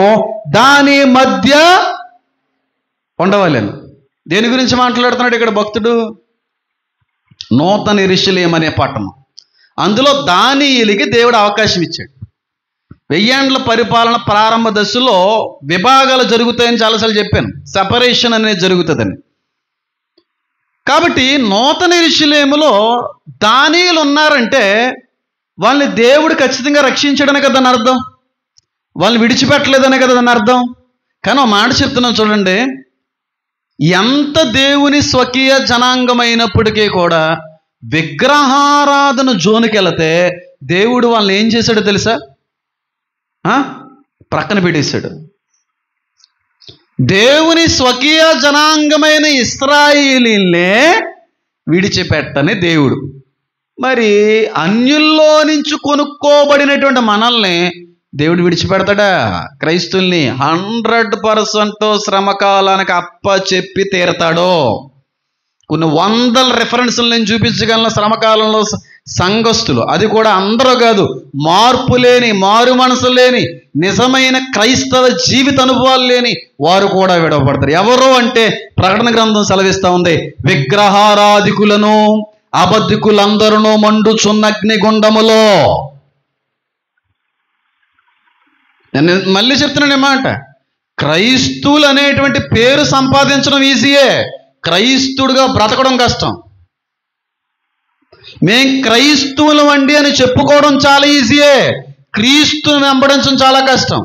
S1: దాని మధ్య ఉండవలెను. దేని గురించి మాట్లాడుతున్నాడు ఇక్కడ భక్తుడు? నూతన యెరూషలేము అనే పట్టణం. అందులో దానియేలుకి దేవుడు అవకాశం ఇచ్చాడు. 1000 ఏండ్ల పరిపాలన ప్రారంభ దశలో విభాగాలు జరుగుతాయని చాలాసార్లు చెప్పాను. సెపరేషన్ అనేది జరుగుతుందని. కాబట్టి నూతన యెరూషలేములో దానియేలు ఉన్నారంటే వాళ్ళని దేవుడు ఖచ్చితంగా రక్షించడనే కదా దాని అర్థం. వాళ్ళని విడిచిపెట్టలేదనే కదా దాని అర్థం. కానీ ఒక మాట చెప్తున్నాం చూడండి, ఎంత దేవుని స్వకీయ జనాంగమైనప్పటికీ కూడా విగ్రహారాధన జోలికి వెళితే దేవుడు వాళ్ళని ఏం చేశాడో తెలుసా? ప్రక్కన పెట్టేశాడు. దేవుని స్వకీయ జనాంగమైన ఇశ్రాయేలీయులనే విడిచిపెట్టని దేవుడు. మరి అన్యుల్లో నుంచి కొనుక్కోబడినటువంటి మనల్ని దేవుడు విడిచిపెడతాడా? క్రైస్తుల్ని 100% శ్రమకాలానికి అప్పచెప్పి తీరతాడో. కొన్ని 100 రెఫరెన్సులు నేను చూపించగలను. శ్రమకాలంలో సంఘస్థులు, అది కూడా అందరూ కాదు, మార్పు లేని, మారు మనసు లేని, నిజమైన క్రైస్తవ జీవిత అనుభవాలు లేని వారు కూడా విడవబడతారు. ఎవరు అంటే ప్రకటన గ్రంథం సెలవిస్తూ ఉంది, విగ్రహారాధికులను అబద్ధికులందరూ మండుచున్న అగ్నిగుండములో. నేను మళ్ళీ చెప్తున్నాను ఏమాట, క్రైస్తువులు అనేటువంటి పేరు సంపాదించడం ఈజీయే, క్రైస్తువుడుగా బ్రతకడం కష్టం. మేం క్రైస్తవులు వండి అని చెప్పుకోవడం చాలా ఈజీయే, క్రీస్తుని వెంబడించడం చాలా కష్టం.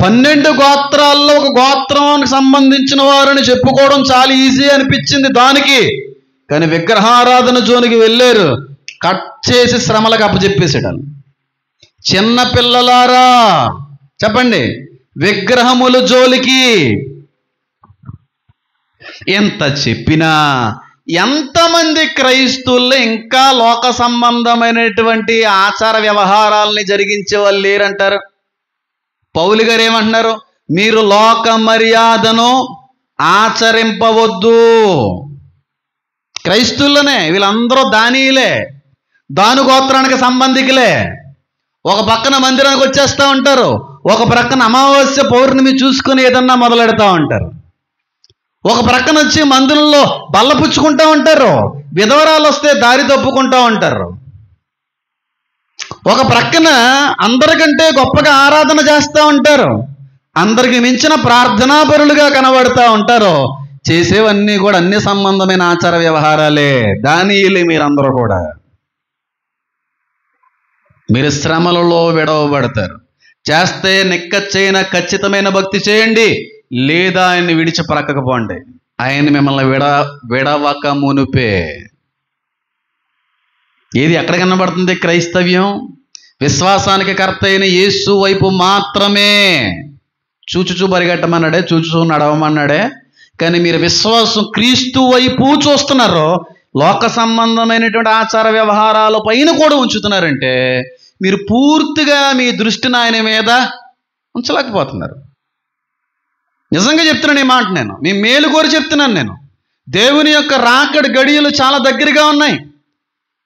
S1: 12 గోత్రాల్లో ఒక గోత్రానికి సంబంధించిన వారిని చెప్పుకోవడం చాలా ఈజీ అనిపించింది దానికి. కానీ విగ్రహారాధన జోలికి వెళ్ళారు, కట్ చేసి శ్రమలకు అప్పచెప్పేసాడు. చిన్న పిల్లలారా చెప్పండి, విగ్రహముల జోలికి ఎంత చెప్పినా ఎంతమంది క్రైస్తవుల్లో ఇంకా లోక సంబంధమైనటువంటి ఆచార వ్యవహారాలని జరిగించే వాళ్ళు లేరంటారు. పౌలు గారు ఏమంటున్నారు? మీరు లోక మర్యాదను ఆచరింపవద్దు. క్రైస్తవుల్లోనే వీళ్ళందరూ దానియులే, దాను గోత్రానికి సంబంధికులే. ఒక పక్కన మందిరానికి వచ్చేస్తూ ఉంటారు, ఒక ప్రక్కన అమావాస్య పౌర్ణమి చూసుకొని ఏదన్నా మొదలెడతా ఉంటారు, ఒక ప్రక్కన వచ్చి మందిరంలో బల్లపుచ్చుకుంటూ ఉంటారు, విధవరాలు వస్తే దారి తప్పుకుంటూ ఉంటారు, ఒక ప్రక్కన అందరికంటే గొప్పగా ఆరాధన చేస్తూ ఉంటారు, అందరికి మించిన ప్రార్థనాపరులుగా కనబడుతూ ఉంటారు. చేసేవన్నీ కూడా అన్ని సంబంధమైన ఆచార వ్యవహారాలే. దానిలే మీరందరూ కూడా మీరు శ్రమలలో విడవబడతారు. చేస్తే నిక్కచ్చైన ఖచ్చితమైన భక్తి చేయండి, లేదా ఆయన్ని విడిచి ప్రక్కకు పోండి. ఆయన మిమ్మల్ని విడవక మునుపే. ఏది ఎక్కడ కనబడుతుంది? క్రైస్తవ్యం విశ్వాసానికి కర్త అయిన యేసు వైపు మాత్రమే. చూచుచూ పరిగెట్టమన్నాడే, చూచుచూ నడవమన్నాడే. కానీ మీరు విశ్వాసం క్రీస్తు వైపు చూస్తున్నారు, లోక సంబంధమైనటువంటి ఆచార వ్యవహారాల పైన కూడా ఉంచుతున్నారంటే మీరు పూర్తిగా మీ దృష్టిని ఆయన మీద ఉంచలేకపోతున్నారు. నిజంగా చెప్తున్నాను ఈ మాట, నేను మీ మేలు కోరి చెప్తున్నాను. నేను దేవుని యొక్క రాకడ గడియలు చాలా దగ్గరగా ఉన్నాయి.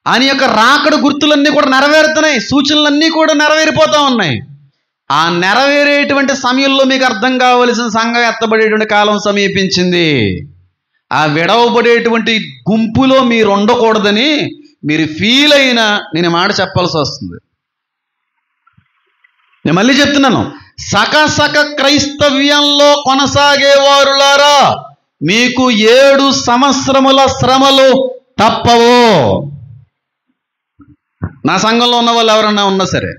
S1: ఆయన యొక్క రాకడ గుర్తులన్నీ కూడా నెరవేరుతున్నాయి, సూచనలన్నీ కూడా నెరవేరిపోతూ ఉన్నాయి. ఆ నెరవేరేటువంటి సమయంలో మీకు అర్థం కావలసిన సంఘం ఎత్తబడేటువంటి కాలం సమీపించింది. ఆ విడవబడేటువంటి గుంపులో మీరు ఉండకూడదని మీరు ఫీల్ అయినా నేను మాట చెప్పాల్సి వస్తుంది. నేను మళ్ళీ చెప్తున్నాను, సకసక క్రైస్తవ్యంలో కొనసాగేవారులారా, మీకు 7 సంవత్సరముల శ్రమలు తప్పవు. నా సంఘంలో ఉన్న వాళ్ళు ఎవరన్నా ఉన్నా సరే,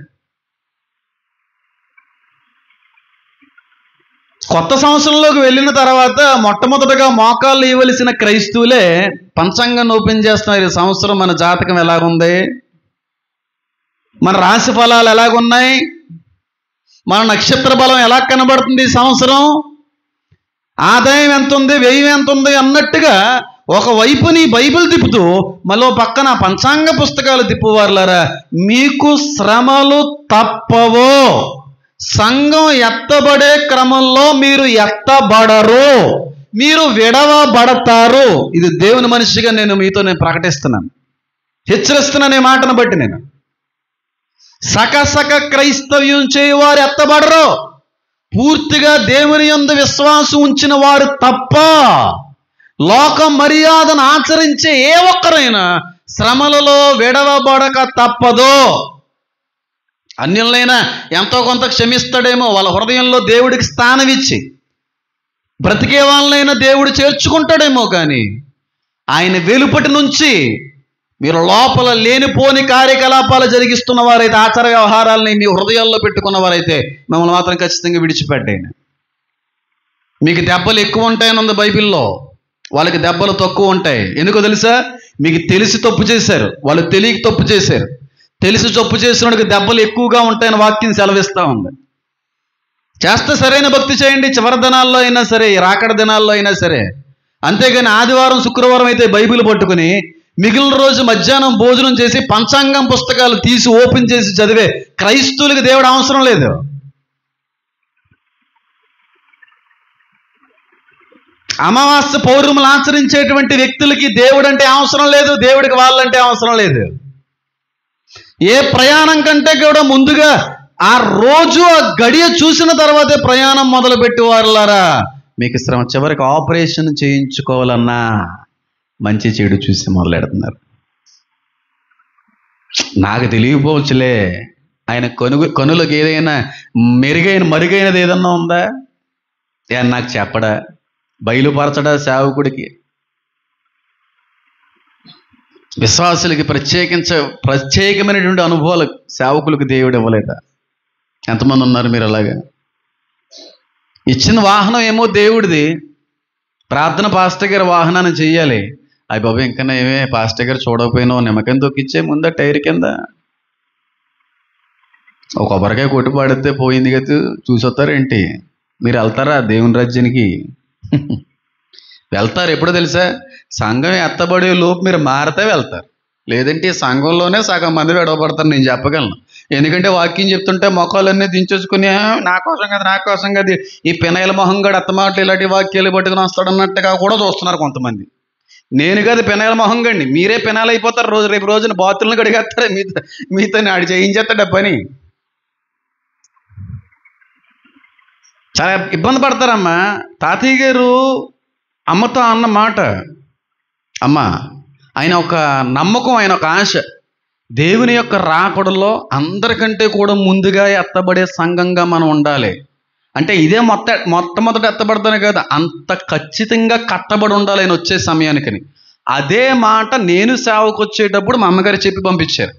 S1: కొత్త సంవత్సరంలోకి వెళ్ళిన తర్వాత మొట్టమొదటిగా మోకాళ్ళు ఇవ్వవలసిన క్రైస్తవులే పంచాంగాన్ని ఓపెన్ చేస్తున్నారు. ఈ సంవత్సరం మన జాతకం ఎలాగుంది, మన రాశి ఫలాలు ఎలాగున్నాయి, మన నక్షత్ర బలం ఎలా కనబడుతుంది, ఈ సంవత్సరం ఆదాయం ఎంత ఉంది, వ్యయం ఎంత ఉంది అన్నట్టుగా ఒకవైపుని బైబిల్ తిప్పుతూ మళ్ళీ పక్కన పంచాంగ పుస్తకాలు తిప్పువారులారా, మీకు శ్రమలు తప్పవు. సంఘం ఎత్తబడే క్రమంలో మీరు ఎత్తబడరు, మీరు విడవబడతారు. ఇది దేవుని మనిషిగా నేను ప్రకటిస్తున్నాను, హెచ్చరిస్తున్నాను. ఈ మాటను బట్టి నేను సకసక క్రైస్తవ్యం చేయవారు ఎత్తబడరు. పూర్తిగా దేవుని యందు విశ్వాసం ఉంచిన వారు తప్ప లోక మర్యాదను ఆచరించే ఏ ఒక్కరైనా శ్రమలలో విడవబడక తప్పదు. అన్యులైనా ఎంతో కొంత క్షమిస్తాడేమో, వాళ్ళ హృదయంలో దేవుడికి స్థానం ఇచ్చి బ్రతికే వాళ్ళనైనా దేవుడు చేర్చుకుంటాడేమో, కానీ ఆయన వెలుపటి నుంచి మీరు లోపల లేనిపోని కార్యకలాపాలు జరిగిస్తున్న వారైతే, ఆచార వ్యవహారాలని మీ హృదయాల్లో పెట్టుకున్న వారైతే మిమ్మల్ని మాత్రం ఖచ్చితంగా విడిచిపెట్టాయన. మీకు దెబ్బలు ఎక్కువ ఉంటాయని ఉంది బైబిల్లో, వాళ్ళకి దెబ్బలు తక్కువ ఉంటాయి. ఎందుకో తెలుసా? మీకు తెలిసి తప్పు చేశారు, వాళ్ళు తెలియక తప్పు చేశారు. తెలిసి తప్పు చేసినోడికి దెబ్బలు ఎక్కువగా ఉంటాయని వాక్యం సెలవిస్తూ ఉంది. చేస్తే సరైన భక్తి చేయండి, చివరి దినాల్లో అయినా సరే, రాకడ దినాల్లో అయినా సరే. అంతేగాని ఆదివారం శుక్రవారం అయితే బైబిల్ పట్టుకుని మిగిలిన రోజు మధ్యాహ్నం భోజనం చేసి పంచాంగం పుస్తకాలు తీసి ఓపెన్ చేసి చదివే క్రైస్తవులకు దేవుడు అవసరం లేదు. అమావాస్య పౌర్ణములు ఆచరించేటువంటి వ్యక్తులకి దేవుడు అంటే అవసరం లేదు, దేవుడికి వాళ్ళంటే అవసరం లేదు. ఏ ప్రయాణం కంటే కూడా ముందుగా ఆ రోజు ఆ గడియ చూసిన తర్వాతే ప్రయాణం మొదలుపెట్టి వారులారా, మీకు శ్రమ. చివరికి ఆపరేషన్ చేయించుకోవాలన్నా మంచి చెడు చూసి మొదలెడుతున్నారు. నాకు తెలియపోవచ్చులే, ఆయన కనులకు ఏదైనా మరుగైనది ఏదన్నా ఉందా? నాకు చెప్పడా, బయలుపరచడా సేవకుడికి? విశ్వాసులకి ప్రత్యేకమైనటువంటి అనుభవాలు సేవకులకు దేవుడు ఇవ్వలేదా? ఎంతమంది ఉన్నారు మీరు అలాగా? ఇచ్చిన వాహనం ఏమో దేవుడిది, ప్రార్థన పాస్టర్ గారి వాహనాన్ని చెయ్యాలి. అయ్యి బాబు ఇంకా ఏమే పాస్టర్ గారు చూడకపోయినావు, నిమ్మకాయ తొక్కిచ్చే ముందా టైర్ కింద ఒక కొబ్బరికాయ కొట్టి పడితే పోయింది కదా, చూసొస్తారేంటి? మీరు వెళ్తారా దేవుని రాజ్యానికి? వెళ్తారు. ఎప్పుడో తెలుసా? సంఘం ఎత్తబడే లోపు మీరు మారితే వెళ్తారు, లేదంటే సంఘంలోనే సగం మంది విడవబడతారు. నేను చెప్పగలను, ఎందుకంటే వాక్యం చెప్తుంటే మొక్కలన్నీ దించేసుకుని నా కోసం కదా ఈ పినాయిల మొహం గడు అత్తమాటలు ఇలాంటి వాక్యాలు పట్టుకుని వస్తాడు అన్నట్టుగా కూడా చూస్తున్నారు కొంతమంది. నేను కాదు పినాయిల మొహం గండి, మీరే పినాయిలు అయిపోతారు. రేపు రోజున బాతులను గడిగేస్తారు, మీతో ఆడు చేయించేస్తాడు పని. చాలా ఇబ్బంది పడతారమ్మా. తాతయ్య గారు అమ్మతో అన్న మాట, అమ్మ ఆయన ఒక నమ్మకం, ఆయన ఒక ఆశ, దేవుని యొక్క రాకడలో అందరికంటే కూడా ముందుగా ఎత్తబడే సంఘంగా మనం ఉండాలి. అంటే ఇదే మొట్టమొదట ఎత్తబడతానే కదా, అంత ఖచ్చితంగా కట్టబడి ఉండాలి ఆయన వచ్చే సమయానికని. అదే మాట నేను సేవకు వచ్చేటప్పుడు మా అమ్మగారు చెప్పి పంపించారు.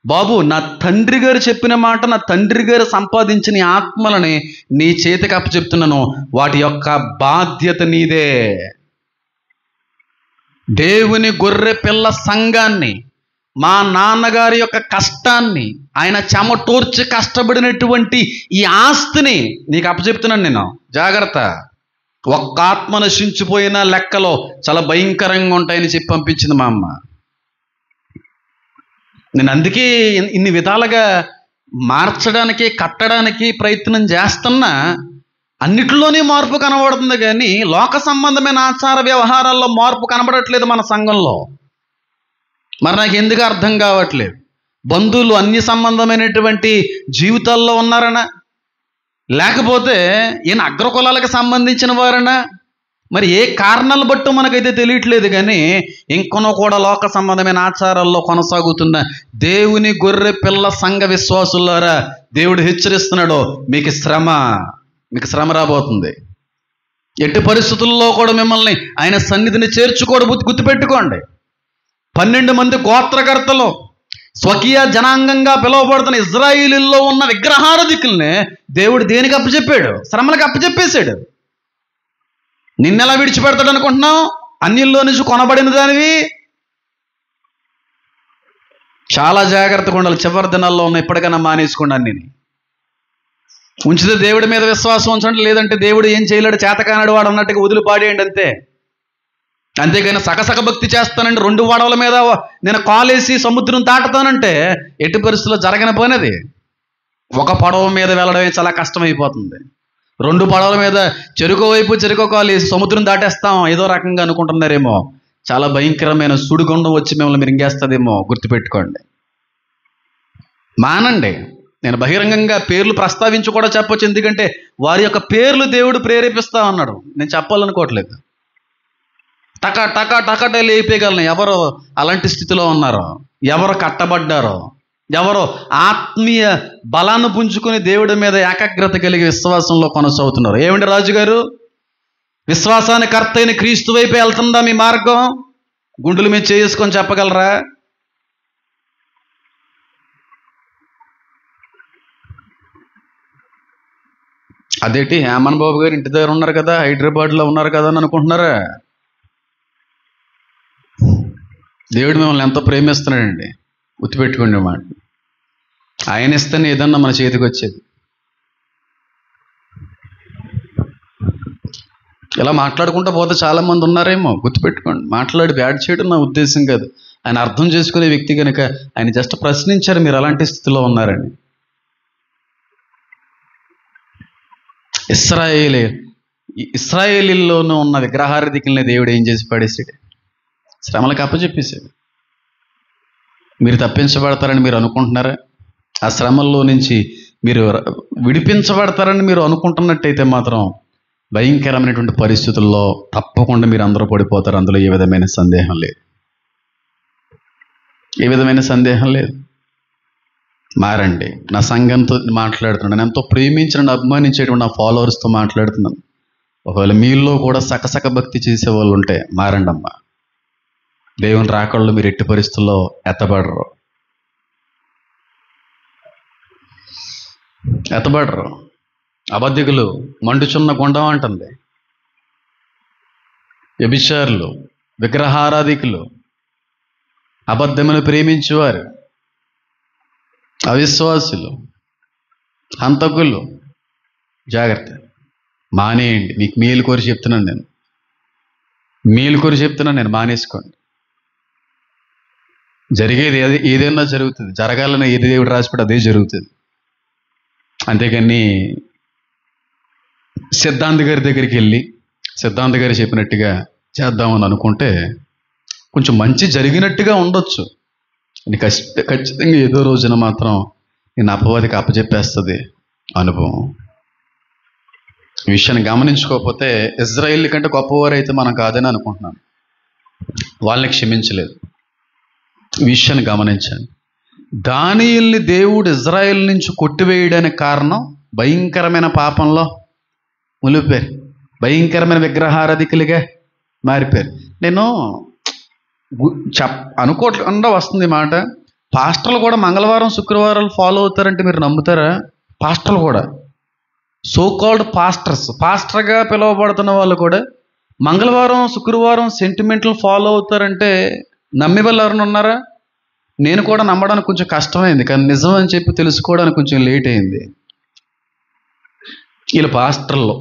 S1: బాబు, నా తండ్రి గారు చెప్పిన మాట, నా తండ్రి గారు సంపాదించిన ఆత్మలని నీ చేతికి అప్పచెప్తున్నాను, వాటి యొక్క బాధ్యత నీదే. దేవుని గొర్రె పిల్ల సంఘాన్ని, మా నాన్నగారి యొక్క కష్టాన్ని, ఆయన చెమటోర్చి కష్టపడినటువంటి ఈ ఆస్తిని నీకు అప్పచెప్తున్నాను నేను, జాగ్రత్త. ఒక్క ఆత్మ నశించిపోయిన లెక్కలో చాలా భయంకరంగా ఉంటాయని చెప్పి పంపించింది మా అమ్మ. నేను అందుకే ఇన్ని విధాలుగా మార్చడానికి, కట్టడానికి ప్రయత్నం చేస్తున్నా. అన్నిటిలోనే మార్పు కనబడుతుంది, కానీ లోక సంబంధమైన ఆచార వ్యవహారాల్లో మార్పు కనబడట్లేదు మన సంఘంలో. మరి నాకు ఎందుకు అర్థం కావట్లేదు? బంధువులు అన్ని సంబంధమైనటువంటి జీవితాల్లో ఉన్నారనా, లేకపోతే ఈయన అగ్రకులాలకు సంబంధించిన వారనా? మరి ఏ కారణాలు బట్టో మనకైతే తెలియట్లేదు, కానీ ఇంకొనో కూడా లోక సంబంధమైన ఆచారాల్లో కొనసాగుతున్న దేవుని గొర్రె పిల్ల సంఘ విశ్వాసులారా, దేవుడు హెచ్చరిస్తున్నాడు, మీకు శ్రమ రాబోతుంది. ఎట్టి పరిస్థితుల్లో కూడా మిమ్మల్ని ఆయన సన్నిధిని చేర్చుకోవడం గుర్తుపెట్టుకోండి. 12 మంది గోత్రకర్తలు స్వకీయ జనాంగంగా పిలువబడుతున్న ఇజ్రాయిలీల్లో ఉన్న విగ్రహారాధికుల్ని దేవుడు దేనికి అప్పచెప్పాడు? శ్రమలకు అప్పచెప్పేశాడు. నిన్నెలా విడిచిపెడతాడు అనుకుంటున్నావు? అన్యుల్లో నుంచి కొనబడిన దానివి. చాలా జాగ్రత్తగా ఉండాలి. చివరి దినాల్లో ఉన్న ఇప్పటికైనా మానేసుకోండి అన్ని. ఉంచితే దేవుడి మీద విశ్వాసం ఉంచండి, లేదంటే దేవుడు ఏం చేయలేడు, చేతకానాడు వాడు అన్నట్టుగా వదిలిపాడేయండి అంతే. అంతేగాని సకసక భక్తి చేస్తానండి, 2 పడవల మీద నేను కాలేసి సముద్రం దాటుతానంటే ఎట్టి పరిస్థితుల్లో జరగని పోయినది. ఒక పడవ మీద వెళ్ళడమే చాలా కష్టమైపోతుంది. 2 పడవల మీద చెరుకు వైపు చెరుకు కాలేసి సముద్రం దాటేస్తాం ఏదో రకంగా అనుకుంటున్నారేమో. చాలా భయంకరమైన సుడిగుండం వచ్చి మిమ్మల్ని మింగేస్తుందేమో, గుర్తుపెట్టుకోండి. మానండి. నేను బహిరంగంగా పేర్లు ప్రస్తావించి కూడా చెప్పొచ్చు, ఎందుకంటే వారి యొక్క పేర్లు దేవుడు ప్రేరేపిస్తా ఉన్నాడు. నేను చెప్పాలనుకోవట్లేదు. టకా లేపేయగలను ఎవరు అలాంటి స్థితిలో ఉన్నారో, ఎవరు కట్టబడ్డారో, ఎవరో ఆత్మీయ బలాన్ని పుంజుకొని దేవుడి మీద ఏకాగ్రత కలిగి విశ్వాసంలో కొనసాగుతున్నారు. ఏమండి రాజుగారు, విశ్వాసానికి కర్త అయిన క్రీస్తు వైపు వెళ్తుందా మీ మార్గం? గుండెల మీద చేసుకొని చెప్పగలరా? అదేంటి, హేమన్ బాబు గారు ఇంటి దగ్గర ఉన్నారు కదా, హైదరాబాద్లో ఉన్నారు కదా అని అనుకుంటున్నారా? దేవుడు మిమ్మల్ని ఎంతో ప్రేమిస్తున్నాడండి, గుర్తుపెట్టుకోండి మాట. ఆయన ఇస్తేనే ఏదన్నా మన చేతికి వచ్చేది. ఇలా మాట్లాడుకుంటూ పోతే చాలామంది ఉన్నారేమో, గుర్తుపెట్టుకోండి. మాట్లాడి బ్యాడ్ చేయడం నా ఉద్దేశం కాదు. ఆయన అర్థం చేసుకునే వ్యక్తి కనుక ఆయన జస్ట్ ప్రశ్నించారు, మీరు అలాంటి స్థితిలో ఉన్నారని. ఇశ్రాయేలీల్లోనూ ఉన్న విగ్రహారాధికుల్ని దేవుడు ఏం చేసి పడేసాడు? శ్రమలకు అప్పచెప్పేశాడు. మీరు తప్పించబడతారని మీరు అనుకుంటున్నారా? ఆ శ్రమల్లో నుంచి మీరు విడిపించబడతారని మీరు అనుకుంటున్నట్టయితే మాత్రం భయంకరమైనటువంటి పరిస్థితుల్లో తప్పకుండా మీరు అందరూ పడిపోతారు. అందులో ఏ విధమైన సందేహం లేదు. మారండి. నా సంఘంతో మాట్లాడుతున్నాను, నేను ఎంతో ప్రేమించిన అభిమానించేటువంటి నా ఫాలోవర్స్తో మాట్లాడుతున్నాను. ఒకవేళ మీలో కూడా సకసక భక్తి చేసే వాళ్ళు ఉంటే మారండి అమ్మా. దేవుని రాకళ్ళు మీరు ఎట్టి పరిస్థితుల్లో ఎత్తబడరు. అబద్ధికులు మండుచున్న గుండం అంటుంది. వ్యభిచారులు, విగ్రహారాధికులు, అబద్ధమును ప్రేమించేవారు, అవిశ్వాసులు, హంతకులు, జాగ్రత్త, మానేయండి. మీకు మేలు కోరి చెప్తున్నాను నేను, మానేసుకోండి. జరిగేది ఏదైనా జరుగుతుంది, జరగాలని ఏది దేవుడు రాసిపెట్టి అదే జరుగుతుంది. అంతేకాని సిద్ధాంత్ గారి దగ్గరికి వెళ్ళి సిద్ధాంత్ గారు చెప్పినట్టుగా చేద్దామని అనుకుంటే కొంచెం మంచి జరిగినట్టుగా ఉండొచ్చు, ఖచ్చితంగా ఏదో రోజున మాత్రం నేను అపవాదికి అప్పచెప్పేస్తుంది అనుభవం. ఈ విషయాన్ని గమనించుకోకపోతే ఇజ్రాయిల్ కంటే గొప్పవారు అయితే మనం కాదని అనుకుంటున్నాను. వాళ్ళని క్షమించలేదు. ఈ విషయాన్ని గమనించండి. దానియేలుని దేవుడు ఇజ్రాయిల్ నుంచి కొట్టివేయడానికి కారణం భయంకరమైన పాపంలో మునిగిపోయారు, భయంకరమైన విగ్రహారాధికులుగా మారిపోయారు. నేను అనుకోకుండా వస్తుంది మాట, పాస్టర్లు కూడా మంగళవారం శుక్రవారాలు ఫాలో అవుతారంటే మీరు నమ్ముతారా? పాస్టర్లు కూడా, సో కాల్డ్ పాస్టర్స్, పాస్టర్గా పిలువబడుతున్న వాళ్ళు కూడా మంగళవారం శుక్రవారం సెంటిమెంట్లు ఫాలో అవుతారంటే నమ్మే వాళ్ళు ఎవరైనా ఉన్నారా? నేను కూడా నమ్మడానికి కొంచెం కష్టమైంది, కానీ నిజం అని చెప్పి తెలుసుకోవడానికి కొంచెం లేట్ అయింది. వీళ్ళు పాస్టర్లు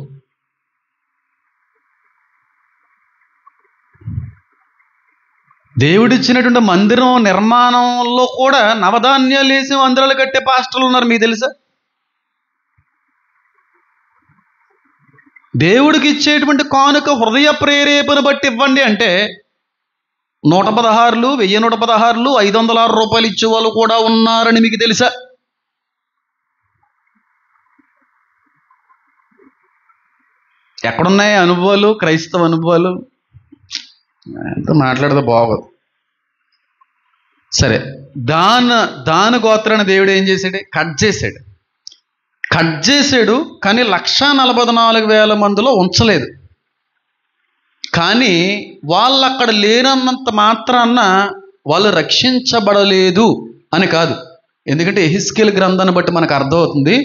S1: దేవుడిచ్చినటువంటి మందిరం నిర్మాణంలో కూడా నవధాన్యాలు వేసి మందిరాలు కట్టే పాస్టర్లు ఉన్నారు, మీకు తెలుసా? దేవుడికి ఇచ్చేటువంటి కానుక హృదయ ప్రేరేపణ బట్టి ఇవ్వండి అంటే 116, 1116, 506 రూపాయలు ఇచ్చే వాళ్ళు కూడా ఉన్నారని మీకు తెలుసా? ఎక్కడున్నాయి అనుభవాలు, క్రైస్తవ అనుభవాలు? ఎంత మాట్లాడితే బాగోదు. సరే, దాని గోత్రాన్ని దేవుడు ఏం చేశాడు? కట్ చేశాడు. కానీ 144,000 మందిలో ఉంచలేదు. కానీ వాళ్ళు అక్కడ లేనన్నంత మాత్రాన వాళ్ళు రక్షించబడలేదు అని కాదు. ఎందుకంటే యెహెజ్కేలు గ్రంథాన్ని బట్టి మనకు అర్థమవుతుంది,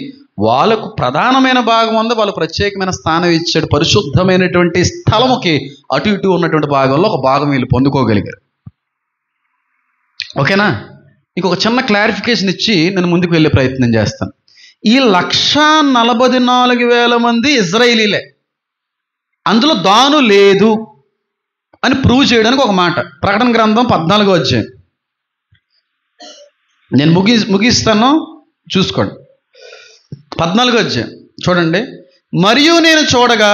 S1: వాళ్ళకు ప్రధానమైన భాగం ఉంది, వాళ్ళు ప్రత్యేకమైన స్థానం ఇచ్చాడు. పరిశుద్ధమైనటువంటి స్థలముకి అటు ఇటు ఉన్నటువంటి భాగంలో ఒక భాగం వీళ్ళు పొందుకోగలిగారు. ఓకేనా? ఇంకొక చిన్న క్లారిఫికేషన్ ఇచ్చి నేను ముందుకు వెళ్ళే ప్రయత్నం చేస్తాను. ఈ 144,000 మంది ఇజ్రాయిలీలే, అందులో దాను లేదు అని ప్రూవ్ చేయడానికి ఒక మాట. ప్రకటన గ్రంథం 14వ అధ్యాయం, నేను ముగిస్తాను, చూసుకోండి. 14వ అధ్యాయం చూడండి. మరియు నేను చూడగా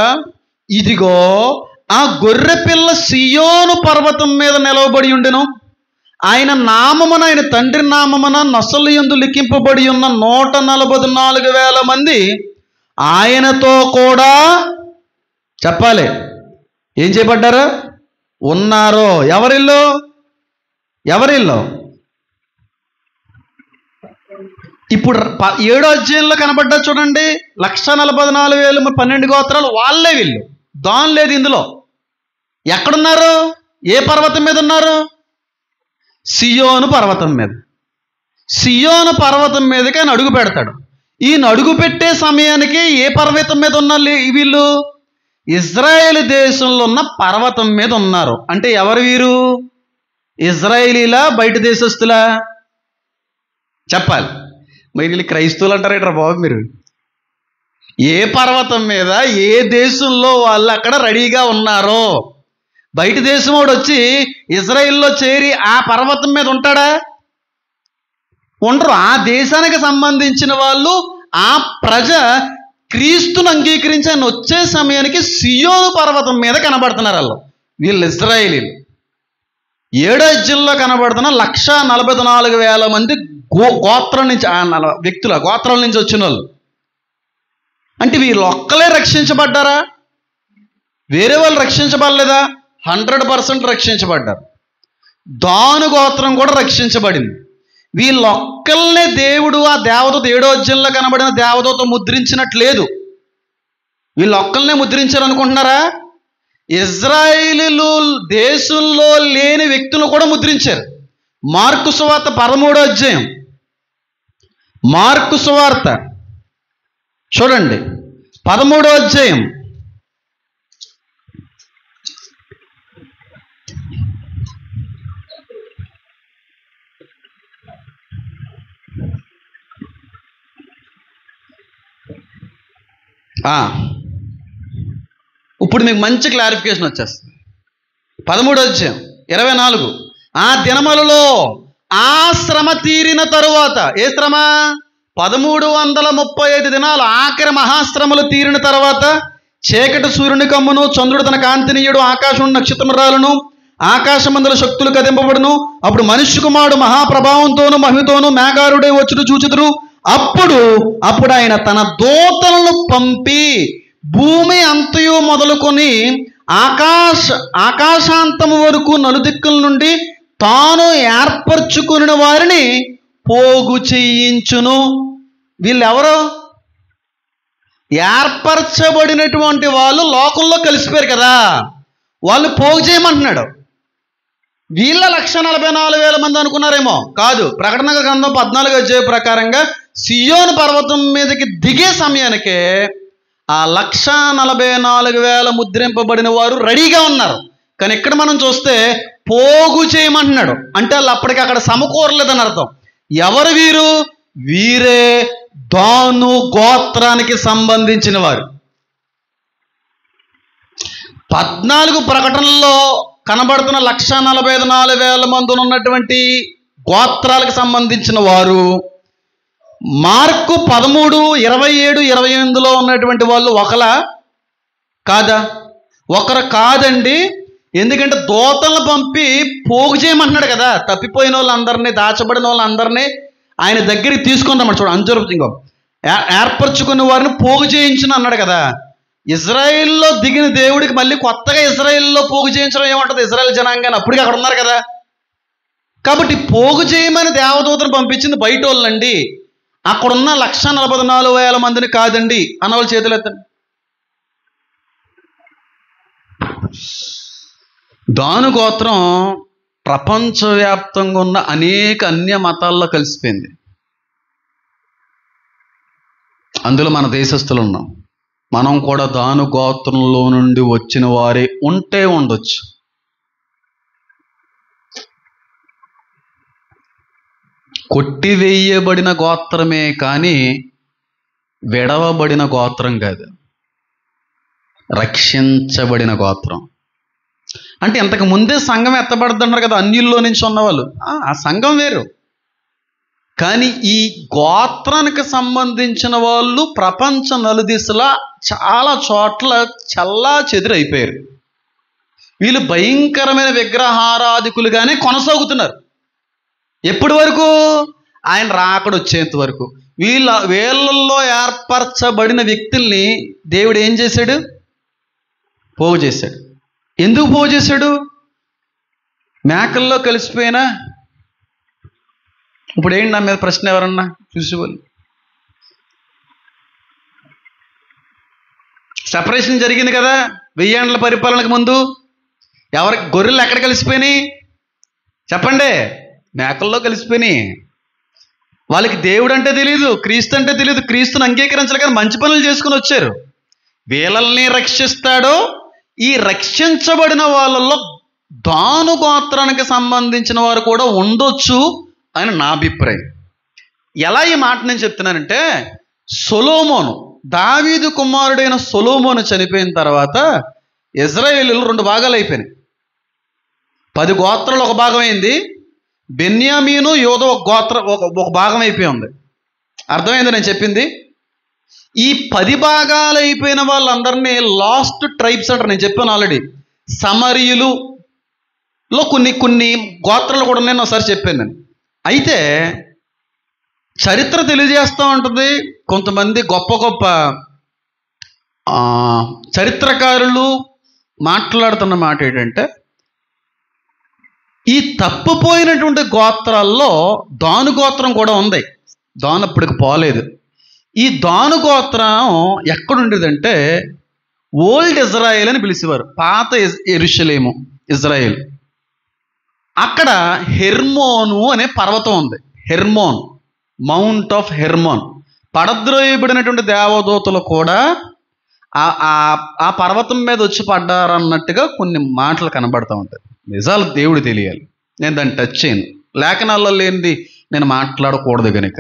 S1: ఇదిగో ఆ గొర్రె పిల్ల సియోను పర్వతం మీద నిలవబడి ఉండెను. ఆయన నామమున, ఆయన తండ్రి నామమున నొసలు యందు లిఖింపబడి ఉన్న 144,000 మంది ఆయనతో కూడా చెప్పాలి ఏం చేయబడ్డారు? ఉన్నారో. ఎవరిల్లో? ఇప్పుడు 7వ అధ్యాయంలో కనబడ్డా చూడండి, 144,000 12 గోత్రాలు వాళ్ళే వీళ్ళు. దాని లేదు ఇందులో. ఎక్కడున్నారు? ఏ పర్వతం మీద ఉన్నారు? సియోను పర్వతం మీద. సియోను పర్వతం మీదకి ఆయన అడుగు పెడతాడు. ఈయన అడుగు పెట్టే సమయానికి ఏ పర్వతం మీద ఉన్నారు వీళ్ళు? ఇజ్రాయేల్ దేశంలో ఉన్న పర్వతం మీద ఉన్నారు. అంటే ఎవరు వీరు? ఇజ్రాయేలీలా, బయట దేశస్తులా? చెప్పాలి. మరి వీళ్ళు క్రైస్తవులు అంటారేట్రా బాబు మీరు? ఏ పర్వతం మీద, ఏ దేశంలో వాళ్ళు అక్కడ రెడీగా ఉన్నారో. బయట దేశం వాడు వచ్చి ఇజ్రాయిల్లో చేరి ఆ పర్వతం మీద ఉంటాడా? ఉండరు. ఆ దేశానికి సంబంధించిన వాళ్ళు, ఆ ప్రజ క్రీస్తును అంగీకరించి ఆయన వచ్చే సమయానికి సియోను పర్వతం మీద కనబడుతున్నారు వీళ్ళు ఇజ్రాయిలీలు. 7వ అధ్యాయంలో కనబడుతున్న 144,000 మంది గోత్రం నుంచి, గోత్రాల నుంచి వచ్చిన వాళ్ళు. అంటే వీళ్ళు ఒక్కలే రక్షించబడ్డారా? వేరే వాళ్ళు రక్షించబడలేదా? 100% రక్షించబడ్డారు. దాను గోత్రం కూడా రక్షించబడింది. వీళ్ళొక్కల్నే దేవుడు ఆ దేవదూత 7వ అధ్యాయంలో కనబడిన దేవదూత ముద్రించినట్లేదు. వీళ్ళొక్కల్నే ముద్రించారనుకుంటున్నారా? ఇజ్రాయేలు దేశంలో లేని వ్యక్తులను కూడా ముద్రించారు. మార్కు సువార్త 13వ అధ్యాయం, మార్కు సువార్త చూడండి, 13వ అధ్యాయం. ఇప్పుడు మీకు మంచి క్లారిఫికేషన్ వచ్చేస్తుంది. 13వ అధ్యాయం 24. ఆ దినములలో ఆ శ్రమ తీరిన తరువాత, ఏ శ్రమ? 1335 దినాలు ఆఖరి మహాశ్రమలు తీరిన తర్వాత చీకటి సూర్యుని కమ్మును, చంద్రుడు తన కాంతినీయుడు, ఆకాశం నక్షత్రములను, ఆకాశమందుల శక్తులు కదింపబడును. అప్పుడు మనుష్య కుమారుడు మహాప్రభావంతోను మహిమతోను మేఘారుడై వచ్చుడు చూచుదురు. అప్పుడు ఆయన తన దూతలను పంపి భూమి అంతయు మొదలుకొని ఆకాశాంతము వరకు నలుదిక్కుల నుండి తాను ఏర్పరచుకుని వారిని పోగు చేయించును. వీళ్ళెవరు? ఏర్పరచబడినటువంటి వాళ్ళు లోకంలో కలిసిపోయారు కదా, వాళ్ళు పోగు చేయమంటున్నాడు. వీళ్ళ 1,44,000 మంది అనుకున్నారేమో, కాదు. ప్రకటన గ్రంథం 14వ అధ్యాయం ప్రకారంగా సియోను పర్వతం మీదకి దిగే సమయానికే ఆ 1,44,000 ముద్రింపబడిన వారు రెడీగా ఉన్నారు. కానీ ఇక్కడ మనం చూస్తే పోగు చేయమంటున్నాడు. అంటే వాళ్ళు అప్పటికి అక్కడ సమకూరలేదని అర్థం. ఎవరు వీరు? వీరే దాను గోత్రానికి సంబంధించిన వారు. 14 ప్రకటనల్లో కనబడుతున్న 1,44,000 మంది ఉన్నటువంటి గోత్రాలకు సంబంధించిన వారు మార్కు 13, 27, 28లో ఉన్నటువంటి వాళ్ళు ఒకలా కాదా? ఒకరు కాదండి. ఎందుకంటే దూతలను పంపి పోగు చేయమంటున్నాడు కదా. తప్పిపోయిన వాళ్ళందరినీ, దాచబడిన వాళ్ళందరినీ ఆయన దగ్గరికి తీసుకుందామని చూడండి. అంజరుపుతుంగో ఏర్పరచుకున్న వారిని పోగు చేయించిన అన్నాడు కదా. ఇజ్రాయిల్లో దిగిన దేవుడికి మళ్ళీ కొత్తగా ఇజ్రాయిల్లో పోగు చేయించడం ఏమంటుంది? ఇజ్రాయిల్ జనాంగాన్ని అప్పటికి అక్కడ ఉన్నారు కదా. కాబట్టి పోగు చేయమని దేవదూతను పంపించింది బయట వాళ్ళండి. అక్కడున్న 1,44,000 మందిని కాదండి అన్నవాళ్ళు చేతులు ఎత్తండి. దాను గోత్రం ప్రపంచవ్యాప్తంగా ఉన్న అనేక అన్య మతాల్లో కలిసిపోయింది. అందులో మన దేశస్తులు ఉన్నాం. మనం కూడా దాను గోత్రంలో నుండి వచ్చిన వారే ఉంటే ఉండొచ్చు. కొట్టివేయబడిన గోత్రమే కానీ విడవబడిన గోత్రం కాదు, రక్షించబడిన గోత్రం. అంటే ఇంతకు ముందే సంఘం ఎత్తబడుతున్నారు కదా అన్యుల్లో నుంచి ఉన్నవాళ్ళు, ఆ సంఘం వేరు. కానీ ఈ గోత్రానికి సంబంధించిన వాళ్ళు ప్రపంచ నలుదిశలా చాలా చోట్ల చల్లా చెదురైపోయారు. వీళ్ళు భయంకరమైన విగ్రహారాధికులుగానే కొనసాగుతున్నారు. ఎప్పటి వరకు? ఆయన రాకడ వచ్చేంత వరకు. వీళ్ళల్లో ఏర్పరచబడిన వ్యక్తుల్ని దేవుడు ఏం చేశాడు? పోగు చేశాడు. ఎందుకు పోగు చేశాడు? మేకల్లో కలిసిపోయినా. ఇప్పుడు ఏంటి నా మీద ప్రశ్న? ఎవరన్నా చూసేవాళ్ళు? సెపరేషన్ జరిగింది కదా 1000 ఏండ్ల పరిపాలనకు ముందు. ఎవరికి గొర్రెలు ఎక్కడ కలిసిపోయినాయి చెప్పండి? మేకల్లో కలిసిపోయినాయి. వాళ్ళకి దేవుడు అంటే తెలియదు, క్రీస్తు అంటే తెలియదు. క్రీస్తుని అంగీకరించాలి కానీ మంచి పనులు చేసుకుని వచ్చారు. వీళ్ళని రక్షిస్తాడో ఈ రక్షించబడిన వాళ్ళల్లో దాను గోత్రానికి సంబంధించిన వారు కూడా ఉండొచ్చు అని నా అభిప్రాయం. ఎలా ఈ మాట నేను చెప్తున్నానంటే, సొలొమోను, దావీదు కుమారుడైన సొలొమోను చనిపోయిన తర్వాత ఇజ్రాయేలీలు 2 భాగాలు అయిపోయినాయి. 10 గోత్రాలు ఒక భాగం అయింది. బెన్యామీను, యోధ ఒక భాగం అయిపోయి ఉంది. అర్థమైంది నేను చెప్పింది? ఈ 10 భాగాలు అయిపోయిన వాళ్ళందరినీ లాస్ట్ ట్రైబ్స్ అంటారు. నేను చెప్పాను ఆల్రెడీ. సమరీయులులో కొన్ని గోత్రాలు కూడా నేను ఒకసారి చెప్పాను నేను. అయితే చరిత్ర తెలియజేస్తూ ఉంటుంది. కొంతమంది గొప్ప గొప్ప చరిత్రకారులు మాట్లాడుతున్న మాట ఏంటంటే, ఈ తప్పిపోయినటువంటి గోత్రాల్లో దాను గోత్రం కూడా ఉంది. దాను అప్పటికి పోలేదు. ఈ దాను గోత్రం ఎక్కడుండేదంటే ఓల్డ్ ఇజ్రాయేల్ అని పిలిచేవారు. పాత యెరూషలేము ఇజ్రాయేల్. అక్కడ హెర్మోను అనే పర్వతం ఉంది. Hermon, mount of Hermon. పడద్రోయబడినటువంటి దేవదూతలు కూడా ఆ పర్వతం మీద వచ్చి పడ్డారన్నట్టుగా కొన్ని మాటలు కనబడుతూ ఉంటాయి. నిజాలు దేవుడు తెలియాలి. నేను దాన్ని టచ్ చేయను, లేఖనాల్లో లేనిది నేను మాట్లాడకూడదు కనుక.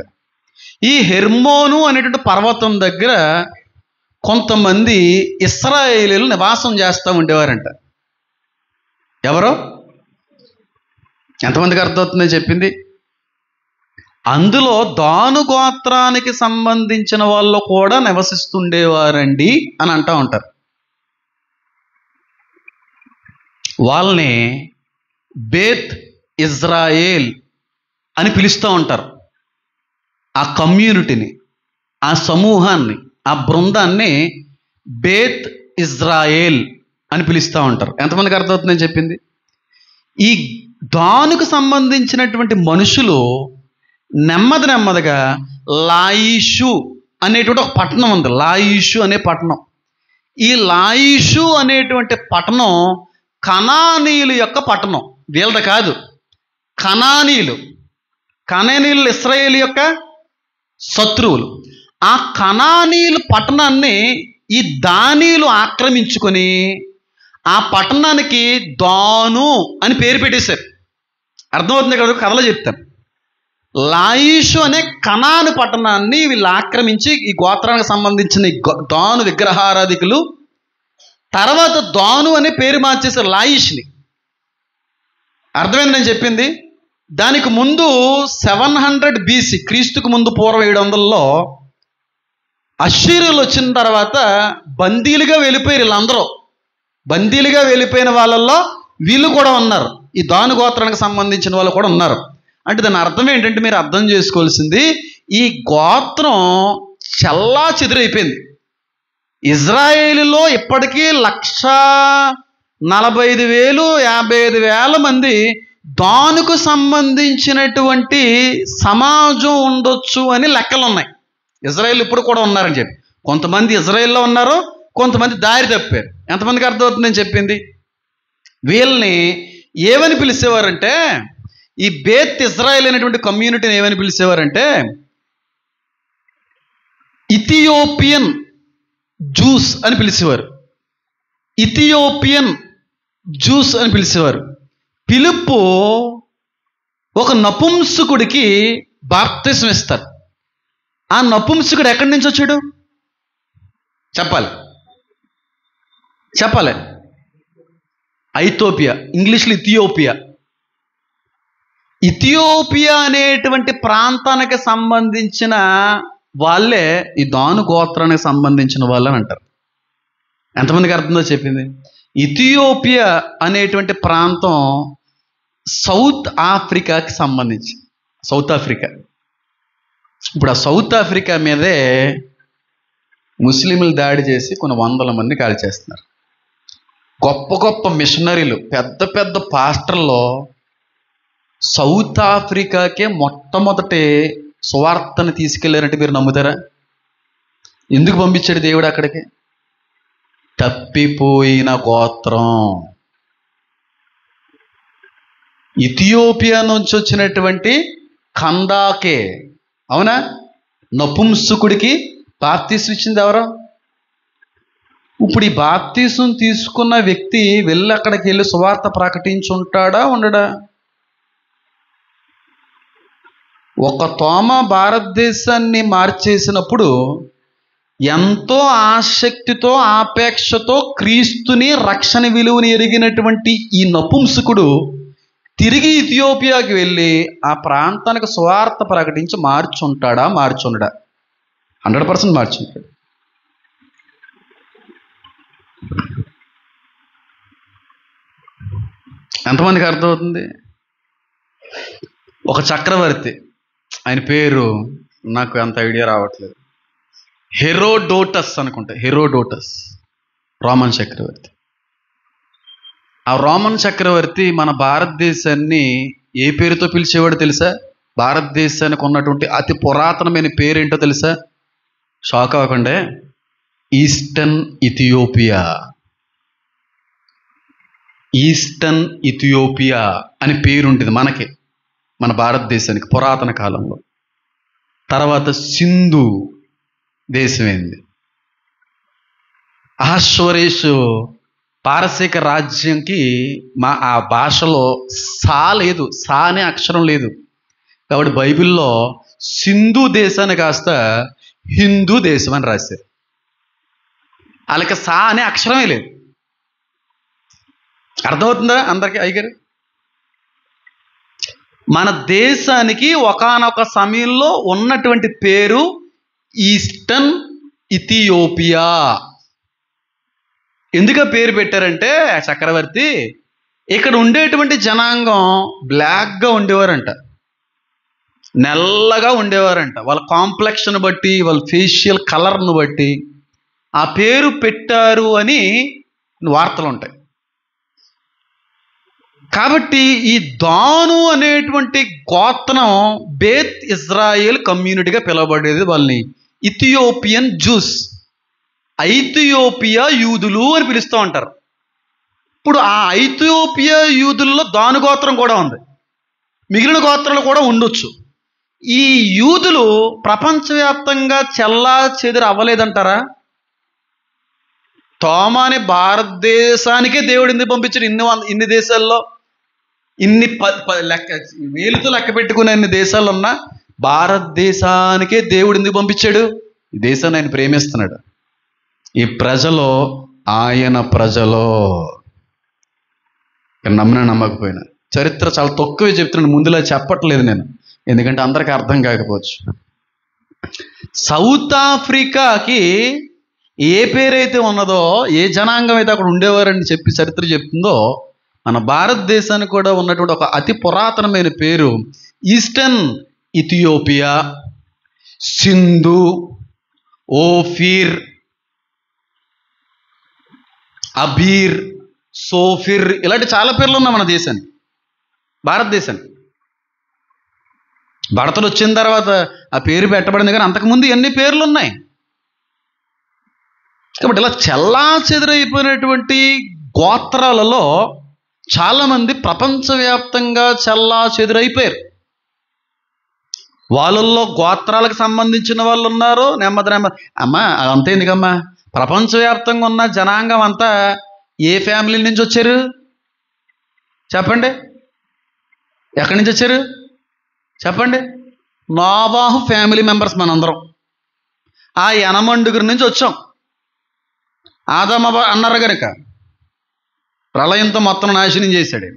S1: ఈ హెర్మోను అనేటువంటి పర్వతం దగ్గర కొంతమంది ఇశ్రాయేలీలు నివాసం చేస్తూ ఉండేవారంట. ఎవరో ఎంతమందికి అర్థమవుతుందని చెప్పింది? అందులో దాను గోత్రానికి సంబంధించిన వాళ్ళు కూడా నివసిస్తుండేవారండి అని అంటూ ఉంటారు. వాళ్ళని బేత్ ఇజ్రాయేల్ అని పిలుస్తూ ఉంటారు. ఆ కమ్యూనిటీని, ఆ సమూహాన్ని, ఆ బృందాన్ని బేత్ ఇజ్రాయేల్ అని పిలుస్తూ ఉంటారు. ఎంతమందికి అర్థమవుతుందని చెప్పింది? ఈ దానుకు సంబంధించినటువంటి మనుషులు నెమ్మదిగా లాయిషు అనేటువంటి ఒక పట్టణం ఉంది. లాయిషు అనే పట్టణం. ఈ లాయిషు అనేటువంటి పట్టణం కనానీయుల యొక్క పట్టణం, వీళ్ళది కాదు. కనానీయులు ఇశ్రాయేలు యొక్క శత్రువులు. ఆ కనానీయుల పట్టణాన్ని ఈ దానీయులు ఆక్రమించుకొని ఆ పట్టణానికి దాను అని పేరు పెట్టేశారు. అర్థమవుతుంది కదా? కథలో చెప్తాను. లాయిషు అనే కనాను పట్టణాన్ని వీళ్ళు ఆక్రమించి ఈ గోత్రానికి సంబంధించిన దాను విగ్రహారాధికులు తర్వాత దాను అనే పేరు మార్చేశారు లాయిష్ని. అర్థమైంది నేను చెప్పింది? దానికి ముందు 700 BC, క్రీస్తుకు ముందు పూర్వం 700లో అశ్షూరీయులు వచ్చిన తర్వాత బందీలుగా వెళ్ళిపోయారు. వీళ్ళందరూ బందీలుగా వెళ్ళిపోయిన వాళ్ళల్లో వీళ్ళు కూడా ఉన్నారు. ఈ దాను గోత్రానికి సంబంధించిన వాళ్ళు కూడా ఉన్నారు. అంటే దాని అర్థం ఏంటంటే, మీరు అర్థం చేసుకోవాల్సింది, ఈ గోత్రం చల్లా చెదురైపోయింది. ఇజ్రాయేలులో ఇప్పటికీ 1,45,000 55,000 మంది దానుకు సంబంధించినటువంటి సమాజం ఉండొచ్చు అని లెక్కలు ఉన్నాయి. ఇజ్రాయేల్ ఇప్పుడు కూడా ఉన్నారని చెప్పి, కొంతమంది ఇజ్రాయేల్లో ఉన్నారు, కొంతమంది దారి తప్పారు. ఎంతమందికి అర్థమవుతుందని చెప్పింది? వీళ్ళని ఏమని పిలిచేవారంటే, ఈ బేత్ ఇజ్రాయేల్ అనేటువంటి కమ్యూనిటీని ఏమని పిలిచేవారంటే ఇథియోపియన్ జూస్ అని పిలిచేవారు. ఇథియోపియన్ జూస్ అని పిలిచేవారు. పిలుపు ఒక నపుంసకుడికి బాప్తిసం ఇస్తారు. ఆ నపుంసకుడు ఎక్కడి నుంచి వచ్చాడు? చెప్పాలి. ఐథోపియా, ఇంగ్లీష్లో ఇథియోపియా. ఇథియోపియా అనేటువంటి ప్రాంతానికి సంబంధించిన వాళ్ళే ఈ దాను గోత్రానికి సంబంధించిన వాళ్ళు అని అంటారు. ఎంతమందికి అర్థందో చెప్పింది? ఇథియోపియా అనేటువంటి ప్రాంతం సౌత్ ఆఫ్రికాకి సంబంధించి, సౌత్ ఆఫ్రికా. ఇప్పుడు ఆ సౌత్ ఆఫ్రికా మీదే ముస్లింలు దాడి చేసి కొన్ని 100 మంది కాల్ చేస్తున్నారు. గొప్ప గొప్ప మిషనరీలు, పెద్ద పెద్ద పాస్టర్లు సౌత్ ఆఫ్రికాకే మొట్టమొదటి సువార్తను తీసుకెళ్లారంటే మీరు నమ్ముతారా? ఎందుకు పంపించాడు దేవుడు అక్కడికి? తప్పిపోయిన గోత్రం. ఇథియోపియా నుంచి వచ్చినటువంటి కందాకే, అవునా? నపుంసకుడికి బాప్తీసం ఇచ్చింది ఎవరు? ఇప్పుడు ఈ బాప్తీసం తీసుకున్న వ్యక్తి వెళ్ళి అక్కడికి వెళ్ళి సువార్త ప్రకటించుంటాడా, ఉండడా? ఒక తోమ భారతదేశాన్ని మార్చేసినప్పుడు ఎంతో ఆసక్తితో ఆపేక్షతో క్రీస్తుని రక్షణ విలువని ఎరిగినటువంటి ఈ నపుంసకుడు తిరిగి ఇథియోపియాకి వెళ్ళి ఆ ప్రాంతానికి సువార్త ప్రకటించి మార్చుంటాడా, మార్చుండడా? 100% మార్చుంటాడు. ఎంతమందికి అర్థమవుతుంది? ఒక చక్రవర్తి, ఆయన పేరు నాకు అంత ఐడియా రావట్లేదు, హెరోడోటస్ అనుకుంటా. హెరోడోటస్ రోమన్ చక్రవర్తి. ఆ రోమన్ చక్రవర్తి మన భారతదేశాన్ని ఏ పేరుతో పిలిచేవాడు తెలుసా? భారతదేశానికి ఉన్నటువంటి అతి పురాతనమైన పేరేంటో తెలుసా? షాక్ అవ్వకండి. Eastern Ethiopia. ఈస్టర్న్ ఇథియోపియా అని పేరు ఉంటుంది మనకి, మన భారతదేశానికి పురాతన కాలంలో. తర్వాత సింధు దేశమైంది. అహశ్వరేషు పారసీక రాజ్యంకి ఆ భాషలో సా లేదు, సా అనే అక్షరం లేదు. కాబట్టి బైబిల్లో సింధు దేశాన్ని కాస్త హిందూ దేశం అని రాశారు. వాళ్ళకి సా అనే అక్షరమే లేదు. అర్థమవుతుందా అందరికీ? అయ్యగారు, మన దేశానికి ఒకానొక సమయంలో ఉన్నటువంటి పేరు ఈస్టర్న్ ఇథియోపియా. ఎందుకు పేరు పెట్టారంటే, చక్రవర్తి ఇక్కడ ఉండేటువంటి జనాంగం బ్లాక్గా ఉండేవారంట, నల్లగా ఉండేవారంట. వాళ్ళ కాంప్లెక్షన్ బట్టి, వాళ్ళ ఫేషియల్ కలర్ను బట్టి ఆ పేరు పెట్టారు అని వార్తలు ఉంటాయి. కాబట్టి ఈ దాను అనేటువంటి గోత్రం బేత్ ఇజ్రాయేల్ కమ్యూనిటీగా పిలువబడేది. వాళ్ళని ఇథియోపియన్ జ్యూస్, ఐథియోపియా యూదులు అని పిలుస్తూ ఉంటారు. ఇప్పుడు ఆ ఐథియోపియా యూదుల్లో దాను గోత్రం కూడా ఉంది, మిగిలిన గోత్రాలు కూడా ఉండొచ్చు. ఈ యూదులు ప్రపంచవ్యాప్తంగా చెల్లా చెదురు అవ్వలేదంటారా? తోమాని భారతదేశానికే దేవుడు ఎందుకు పంపించాడు? ఇన్ని దేశాల్లో, ఇన్ని వేలుతో లెక్క పెట్టుకునే ఇన్ని దేశాలు ఉన్నా భారతదేశానికే దేవుడు ఎందుకు పంపించాడు? ఈ దేశాన్ని ఆయన ప్రేమిస్తున్నాడు. ఈ ప్రజలు ఆయన ప్రజలు, నమ్మినా నమ్మకపోయినా. చరిత్ర చాలా తక్కువే చెప్తున్నాను, ముందులా చెప్పట్లేదు నేను, ఎందుకంటే అందరికీ అర్థం కాకపోవచ్చు. సౌత్ ఆఫ్రికాకి ఏ పేరైతే ఉన్నదో, ఏ జనాంగం అయితే అక్కడ ఉండేవారని చెప్పి చరిత్ర చెప్తుందో, మన భారతదేశానికి కూడా ఉన్నటువంటి ఒక అతి పురాతనమైన పేరు ఈస్టర్న్ ఇథియోపియా, సింధు, ఓఫీర్, అబీర్, సోఫిర్, ఇలాంటి చాలా పేర్లు ఉన్నాయి మన దేశానికి, భారతదేశానికి. భారతలు వచ్చిన తర్వాత ఆ పేరు పెట్టబడింది, కానీ అంతకుముందు ఎన్ని పేర్లు ఉన్నాయి. కాబట్టి ఇలా చెల్లా చెదురైపోయినటువంటి గోత్రాలలో చాలామంది ప్రపంచవ్యాప్తంగా చెల్లా చెదురైపోయారు. వాళ్ళల్లో గోత్రాలకు సంబంధించిన వాళ్ళు ఉన్నారు. నెమ్మది అమ్మా అదంతా ఎందుకమ్మా, ప్రపంచవ్యాప్తంగా ఉన్న జనాంగం అంతా ఏ ఫ్యామిలీ నుంచి వచ్చారు చెప్పండి? ఎక్కడి నుంచి వచ్చారు చెప్పండి? నోవాహు ఫ్యామిలీ మెంబర్స్ మనందరం. ఆ యనమండుగురి నుంచి వచ్చాం. ఆదామ అన్నారు కనుక ప్రళయంతో మొత్తం నాశనం చేశాడు.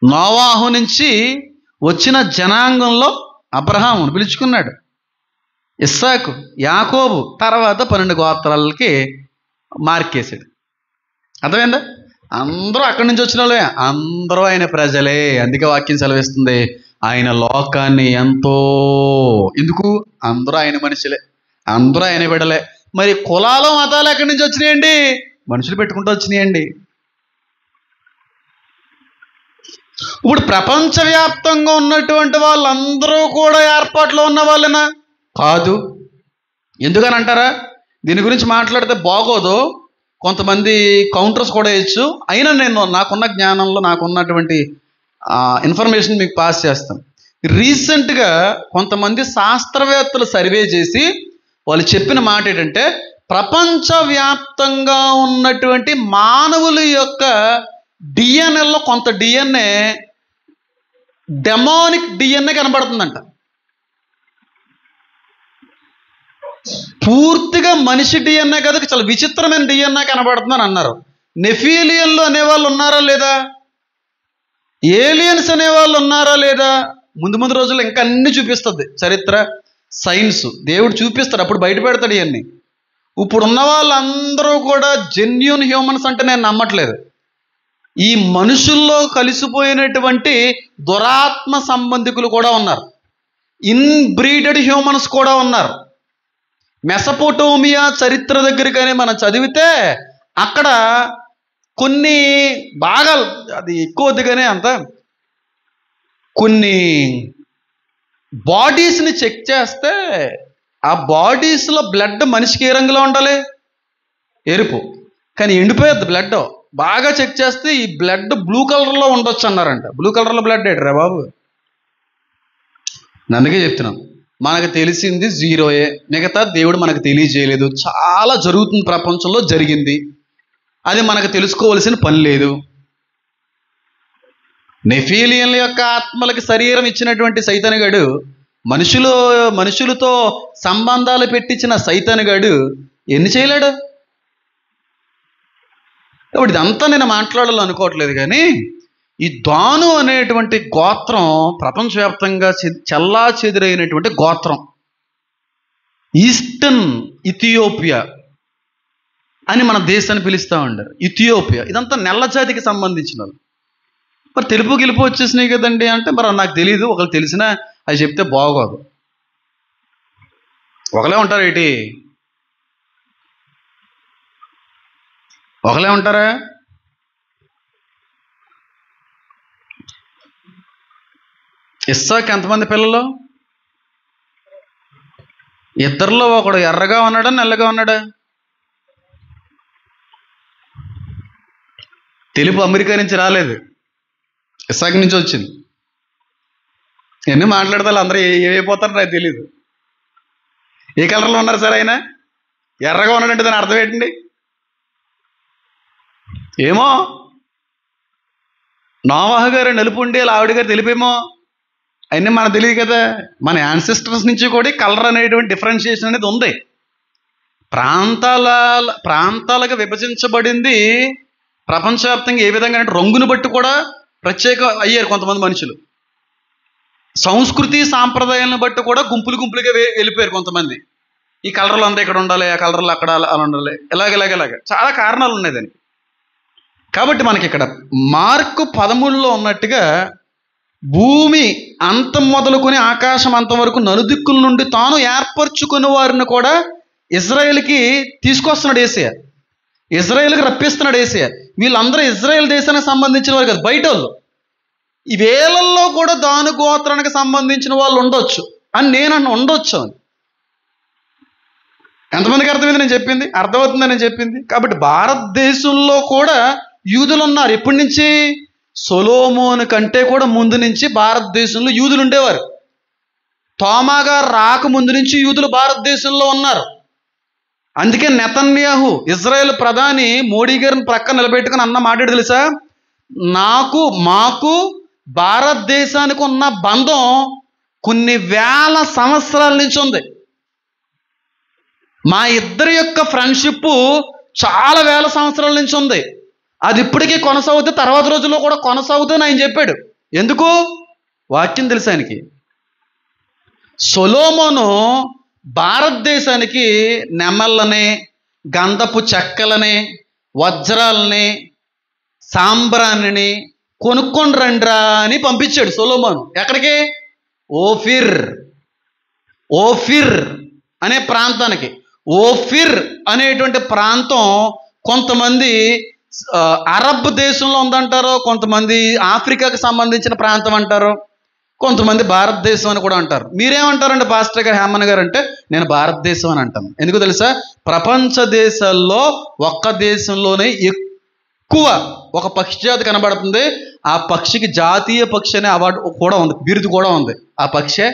S1: నోవాహు నుంచి వచ్చిన జనాంగంలో అబ్రహామును పిలుచుకున్నాడు, ఇస్సాకు, యాకోబు, తర్వాత 12 గోత్రాలకి మార్కేశాడు. అర్థమైందా? అందరూ అక్కడి నుంచి వచ్చిన వాళ్ళే, అందరూ ఆయన ప్రజలే. అందుకే వాక్యం సెలవిస్తుంది, ఆయన లోకాన్ని ఎంతో, ఎందుకు? అందరూ ఆయన మనుషులే, అందరూ ఆయన బిడ్డలే. మరి కులాలు మతాలు ఎక్కడి నుంచి వచ్చినాయండి? మనుషులు పెట్టుకుంటూ వచ్చినాయండి. ఇప్పుడు ప్రపంచవ్యాప్తంగా ఉన్నటువంటి వాళ్ళందరూ కూడా ఏర్పాట్లో ఉన్న వాళ్ళేనా? కాదు. ఎందుకని అంటారా? దీని గురించి మాట్లాడితే బాగోదు, కొంతమంది కౌంటర్స్ కూడా వేయచ్చు. అయినా నేను నాకున్న జ్ఞానంలో, నాకున్నటువంటి ఇన్ఫర్మేషన్ మీకు పాస్ చేస్తాను. రీసెంట్గా కొంతమంది శాస్త్రవేత్తలు సర్వే చేసి వాళ్ళు చెప్పిన మాట ఏంటంటే, ప్రపంచవ్యాప్తంగా ఉన్నటువంటి మానవుల యొక్క డిఎన్ఏలో కొంత డిఎన్ఏ డెమోనిక్ డిఎన్ఏ కనబడుతుందంట. పూర్తిగా మనిషి డిఎన్ఏ కదా, చాలా విచిత్రమైన డిఎన్ఏ కనబడుతుందని అన్నారు. నెఫీలియన్లు అనేవాళ్ళు ఉన్నారా లేదా? ఏలియన్స్ అనేవాళ్ళు ఉన్నారా లేదా? ముందు ముందు రోజుల్లో ఇంకా అన్ని చూపిస్తుంది చరిత్ర, సైన్స్. దేవుడు చూపిస్తాడు, అప్పుడు బయట పెడతాడు ఇవన్నీ. ఇప్పుడు ఉన్న వాళ్ళందరూ కూడా జెన్యూన్ హ్యూమన్స్ అంటే నేను నమ్మట్లేదు. ఈ మనుషుల్లో కలిసిపోయినటువంటి దురాత్మ సంబంధికులు కూడా ఉన్నారు, ఇన్బ్రీడెడ్ హ్యూమన్స్ కూడా ఉన్నారు. మెసపోటోమియా చరిత్ర దగ్గరగానే మనం చదివితే అక్కడ కొన్ని భాగాలు, అది ఎక్కువ వద్దుగానే అంత, కొన్ని బాడీస్ని చెక్ చేస్తే ఆ బాడీస్లో బ్లడ్ మనిషికి ఏ రంగులో ఉండాలి? ఎరుపు. కానీ ఎండిపోయేది బ్లడ్. బాగా చెక్ చేస్తే ఈ బ్లడ్ బ్లూ కలర్లో ఉండొచ్చు అన్నారంట. బ్లూ కలర్లో బ్లడ్ ఏంట్రా బాబు? అందుకే చెప్తున్నాం, మనకు తెలిసింది జీరోయే, మిగతా దేవుడు మనకు తెలియజేయలేదు. చాలా జరుగుతుంది ప్రపంచంలో, జరిగింది, అది మనకు తెలుసుకోవలసిన పని లేదు. నెఫీలియన్ల యొక్క ఆత్మలకి శరీరం ఇచ్చినటువంటి సైతానుగాడు, మనుషులతో సంబంధాలు పెట్టించిన సైతానుగాడు ఎన్ని చేయలేడు? కాబట్టి ఇదంతా నేను మాట్లాడాలనుకోవట్లేదు, కానీ ఈ దాను అనేటువంటి గోత్రం ప్రపంచవ్యాప్తంగా చెల్లా చెదురైనటువంటి గోత్రం. ఈస్టర్న్ ఇథియోపియా అని మన దేశాన్ని పిలుస్తూ ఉంటారు. ఇథియోపియా ఇదంతా నల్ల జాతికి సంబంధించిన వాళ్ళు. మరి తెలుపు గెలుపు వచ్చేసినాయి కదండి అంటే, మరి నాకు తెలియదు, ఒకళ్ళు తెలిసినా అది చెప్తే బాగోదు. ఒకలే ఉంటారు ఏంటి? ఒకలే ఉంటారా? ఇస్సాకు ఎంతమంది పిల్లలు? ఇద్దరిలో ఒకడు ఎర్రగా ఉన్నాడా నల్లగా ఉన్నాడా? తెలుపు అమెరికా నుంచి రాలేదు, ఇస్సాకు నుంచి వచ్చింది. ఎన్ని మాట్లాడతారు అందరూ ఏమైపోతారో నాకు తెలీదు. ఏ కలర్లో ఉన్నారు సార్ ఆయన? ఎర్రగా ఉన్నాడంటే దాని అర్థం ఏంటండి? ఏమో, నోవాహు గారు నలుపు ఉండి ఆవిడ గారు తెలుపేమో, అవన్నీ మనకు తెలియదు కదా. మన యాన్సిస్టర్స్ నుంచి కూడా కలర్ అనేటువంటి డిఫరెన్షియేషన్ అనేది ఉంది. ప్రాంతాలుగా విభజించబడింది ప్రపంచవ్యాప్తంగా. ఏ విధంగా అంటే రంగును బట్టి కూడా ప్రత్యేక అయ్యారు కొంతమంది మనుషులు. సంస్కృతి సాంప్రదాయాలను బట్టి కూడా గుంపులుగా వెళ్ళిపోయారు కొంతమంది. ఈ కలర్లు అంతా ఇక్కడ ఉండాలి, ఆ కలర్లు అక్కడ అలా ఉండాలి, ఇలాగ చాలా కారణాలు ఉన్నాయి దానికి. కాబట్టి మనకి ఇక్కడ మార్కు 13లో ఉన్నట్టుగా భూమి అంతం మొదలుకొని ఆకాశం అంతం వరకు నలుదిక్కుల నుండి తాను ఏర్పరచుకున్న వారిని కూడా ఇజ్రాయేల్కి తీసుకొస్తున్నాడు యేసయ్య. ఇజ్రాయేల్కి రప్పిస్తున్నాడు యేసయ్య. వీళ్ళందరూ ఇజ్రాయేల్ దేశానికి సంబంధించిన వారు కాదు, బయట వాళ్ళు. ఈ వేలల్లో కూడా దాను గోత్రానికి సంబంధించిన వాళ్ళు ఉండొచ్చు అని నేను ఉండొచ్చు అని. ఎంతమందికి అర్థమైంది నేను చెప్పింది? అర్థమవుతుందని నేను చెప్పింది. కాబట్టి భారతదేశంలో కూడా యూదులు ఉన్నారు. ఎప్పటి నుంచి? సొలొమోను కంటే కూడా ముందు నుంచి భారతదేశంలో యూదులు ఉండేవారు. తోమా గారు రాక ముందు నుంచి యూదులు భారతదేశంలో ఉన్నారు. అందుకే నెతన్యాహు ఇజ్రాయెల్ ప్రధాని మోడీ గారిని ప్రక్కన నిలబెట్టుకుని అన్న మాట తెలుసా? మాకు భారతదేశానికి ఉన్న బంధం కొన్ని వేల సంవత్సరాల నుంచి ఉంది. మా ఇద్దరి యొక్క ఫ్రెండ్షిప్ చాలా వేల సంవత్సరాల నుంచి ఉంది. అది ఇప్పటికీ కొనసాగుతూ తర్వాత రోజుల్లో కూడా కొనసాగుతూ ఆయన చెప్పాడు. ఎందుకు? వాక్యం తెలుసు ఆయనకి. సొలొమోను భారతదేశానికి నెమళ్ళని, గంధపు చెక్కలని, వజ్రాలని, సాంబ్రాన్ని కొనుక్కొని రండ్రా అని పంపించాడు సొలొమోను. ఎక్కడికి? ఓఫిర్ అనే ప్రాంతానికి. ఓఫిర్ అనేటువంటి ప్రాంతం కొంతమంది అరబ్ దేశంలో ఉందంటారు, కొంతమంది ఆఫ్రికాకి సంబంధించిన ప్రాంతం అంటారు, కొంతమంది భారతదేశం అని కూడా అంటారు. మీరేమంటారండి పాస్టర్ గారు, హేమన్ గారు అంటే? నేను భారతదేశం అని అంటాను. ఎందుకు తెలుసా? ప్రపంచ దేశాల్లో ఒక్క దేశంలోనే ఎక్కువ ఒక పక్షి జాతి కనబడుతుంది. ఆ పక్షికి జాతీయ పక్షి అనే అవార్డు కూడా ఉంది, బిరుదు కూడా ఉంది. ఆ పక్షే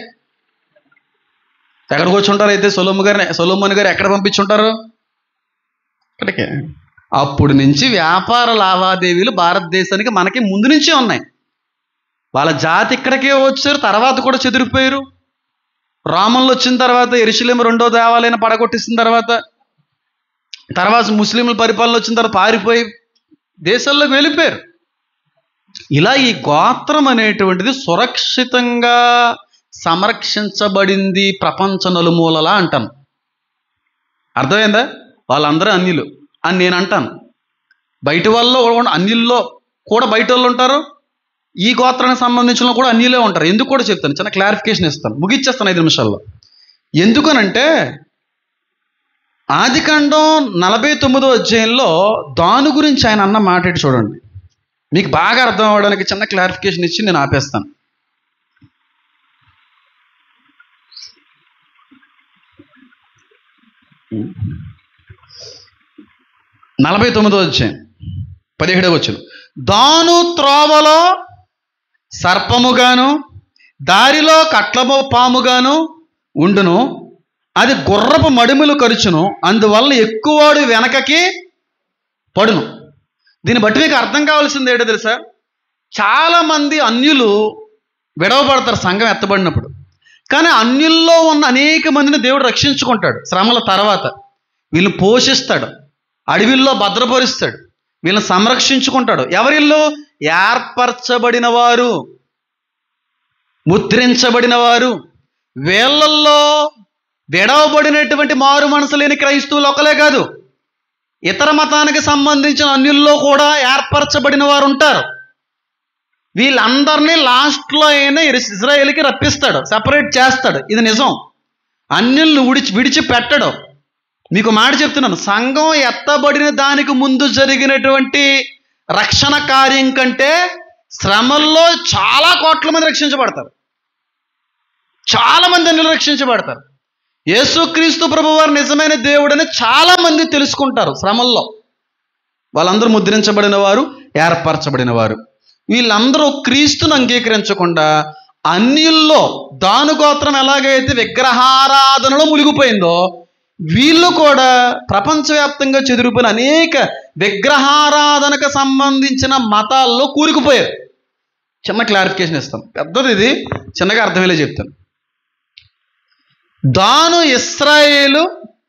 S1: ఎక్కడికి వచ్చి ఉంటారు? అయితే సొలొమోను గారు ఎక్కడ పంపించుంటారు? ఇక్కడికే. అప్పుడు నుంచి వ్యాపార లావాదేవీలు భారతదేశానికి మనకి ముందు నుంచే ఉన్నాయి. వాళ్ళ జాతి ఇక్కడికే వచ్చారు, తర్వాత కూడా చెదిరిపోయారు. రోమన్లు వచ్చిన తర్వాత యెరూషలేము 2వ దేవాలయాన్ని పడగొట్టిసిన తర్వాత ముస్లింల పరిపాలన వచ్చిన తర్వాత పారిపోయి దేశాల్లోకి వెళ్ళిపోయారు. ఇలా ఈ గోత్రం అనేటువంటిది సురక్షితంగా సంరక్షించబడింది ప్రపంచ నలుమూలలా అంటాను. అర్థమైందా? వాళ్ళందరూ అన్యులు అని నేను అంటాను. బయట వాళ్ళు అన్యుల్లో కూడా బయట వాళ్ళు ఉంటారు, ఈ గోత్రానికి సంబంధించిన కూడా అన్యులే ఉంటారు. ఎందుకు కూడా చెప్తాను, చిన్న క్లారిఫికేషన్ ఇస్తాను, ముగిచ్చేస్తాను 5 నిమిషాల్లో. ఎందుకనంటే ఆదికాండం 49వ అధ్యాయంలో దాను గురించి ఆయన అన్న మాట చూడండి. మీకు బాగా అర్థం అవ్వడానికి చిన్న క్లారిఫికేషన్ ఇచ్చి నేను ఆపేస్తాను. నలభై 49వ అధ్యాయం 17వ వచనం. దాను త్రోవలో సర్పముగాను దారిలో కట్లబో పాముగాను ఉండును, అది గుర్రపు మడిములు కరుచును, అందువల్ల ఎక్కువవాడు వెనకకి పడును. దీన్ని బట్టి మీకు అర్థం కావాల్సింది ఏంటో తెలుసా? చాలామంది అన్యులు విడవబడతారు సంఘం ఎత్తబడినప్పుడు. కానీ అన్యుల్లో ఉన్న అనేక మందిని దేవుడు రక్షించుకుంటాడు. శ్రమల తర్వాత వీళ్ళని పోషిస్తాడు, అడవిల్లో భద్రపరుస్తాడు, వీళ్ళని సంరక్షించుకుంటాడు. ఎవరిల్లో? ఏర్పరచబడిన వారు, ముద్రించబడిన వారు. వీళ్ళల్లో విడవబడినటువంటి మారు మనసు లేని క్రైస్తవులు ఒకలే కాదు, ఇతర మతానికి సంబంధించిన అన్యుల్లో కూడా ఏర్పరచబడిన వారు ఉంటారు. వీళ్ళందరినీ లాస్ట్లో అయినా ఇజ్రాయేల్కి రప్పిస్తాడు, సపరేట్ చేస్తాడు. ఇది నిజం. అన్యుల్ని విడిచిపెట్టడు. మీకు మాట చెప్తున్నాను, సంఘం ఎత్తబడిన దానికి ముందు జరిగినటువంటి రక్షణ కార్యం కంటే శ్రమల్లో చాలా కోట్ల మంది రక్షించబడతారు. చాలా మంది అన్యులు రక్షించబడతారు. యేసుక్రీస్తు ప్రభువారు నిజమైన దేవుడని చాలా మంది తెలుసుకుంటారు శ్రమల్లో. వాళ్ళందరూ ముద్రించబడిన వారు, ఏర్పరచబడిన వారు. వీళ్ళందరూ క్రీస్తును అంగీకరించకుండా అన్యుల్లో దాను గోత్రం ఎలాగైతే విగ్రహారాధనలో మునిగిపోయిందో, వీళ్ళు కూడా ప్రపంచవ్యాప్తంగా చెదిరిపోయిన అనేక విగ్రహారాధనకు సంబంధించిన మతాల్లో కూరుకుపోయారు. చిన్న క్లారిఫికేషన్ ఇస్తాను, పెద్దది ఇది, చిన్నగా అర్థమయ్యేలా చెప్తాను. దాను ఇశ్రాయేలు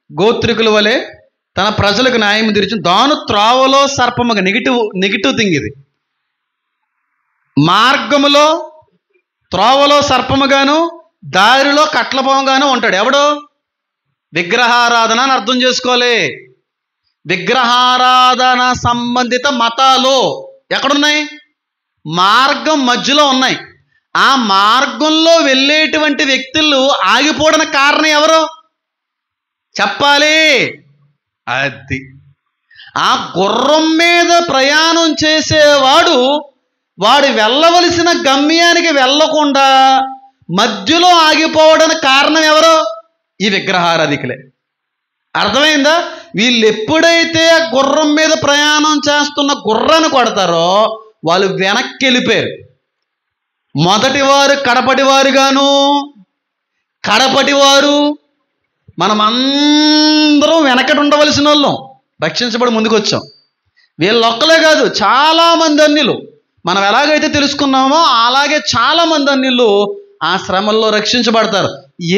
S1: గోత్రికుల వలె తన ప్రజలకు న్యాయం తీర్చి, దాను త్రోవలో సర్పముగా, నెగిటివ్ థింగ్ ఇది. మార్గములో త్రోవలో సర్పముగాను, దారిలో కట్లపాముగాను ఉంటాడు. ఎవడు? విగ్రహారాధన అని అర్థం చేసుకోవాలి. విగ్రహారాధన సంబంధిత మతాలు ఎక్కడున్నాయి? మార్గం మధ్యలో ఉన్నాయి. ఆ మార్గంలో వెళ్ళేటువంటి వ్యక్తులు ఆగిపోవడానికి కారణం ఎవరు చెప్పాలి? అది ఆ గుర్రం మీద ప్రయాణం చేసేవాడు వాడు వెళ్ళవలసిన గమ్యానికి వెళ్ళకుండా మధ్యలో ఆగిపోవడానికి కారణం ఎవరు? ఈ విగ్రహారాధికులే. అర్థమైందా? వీళ్ళు ఎప్పుడైతే ఆ గుర్రం మీద ప్రయాణం చేస్తున్న గుర్రాన్ని కొడతారో వాళ్ళు వెనక్కి వెళ్ళిపోయారు. మొదటివారు కడపటివారుగాను, కడపటివారు మనమందరం వెనకటి ఉండవలసిన వాళ్ళం, రక్షించబడి ముందుకు వచ్చాం. వీళ్ళొక్కలే కాదు, చాలామంది అన్యులు మనం ఎలాగైతే తెలుసుకున్నామో అలాగే చాలామంది అన్యులు ఆ శ్రమల్లో రక్షించబడతారు.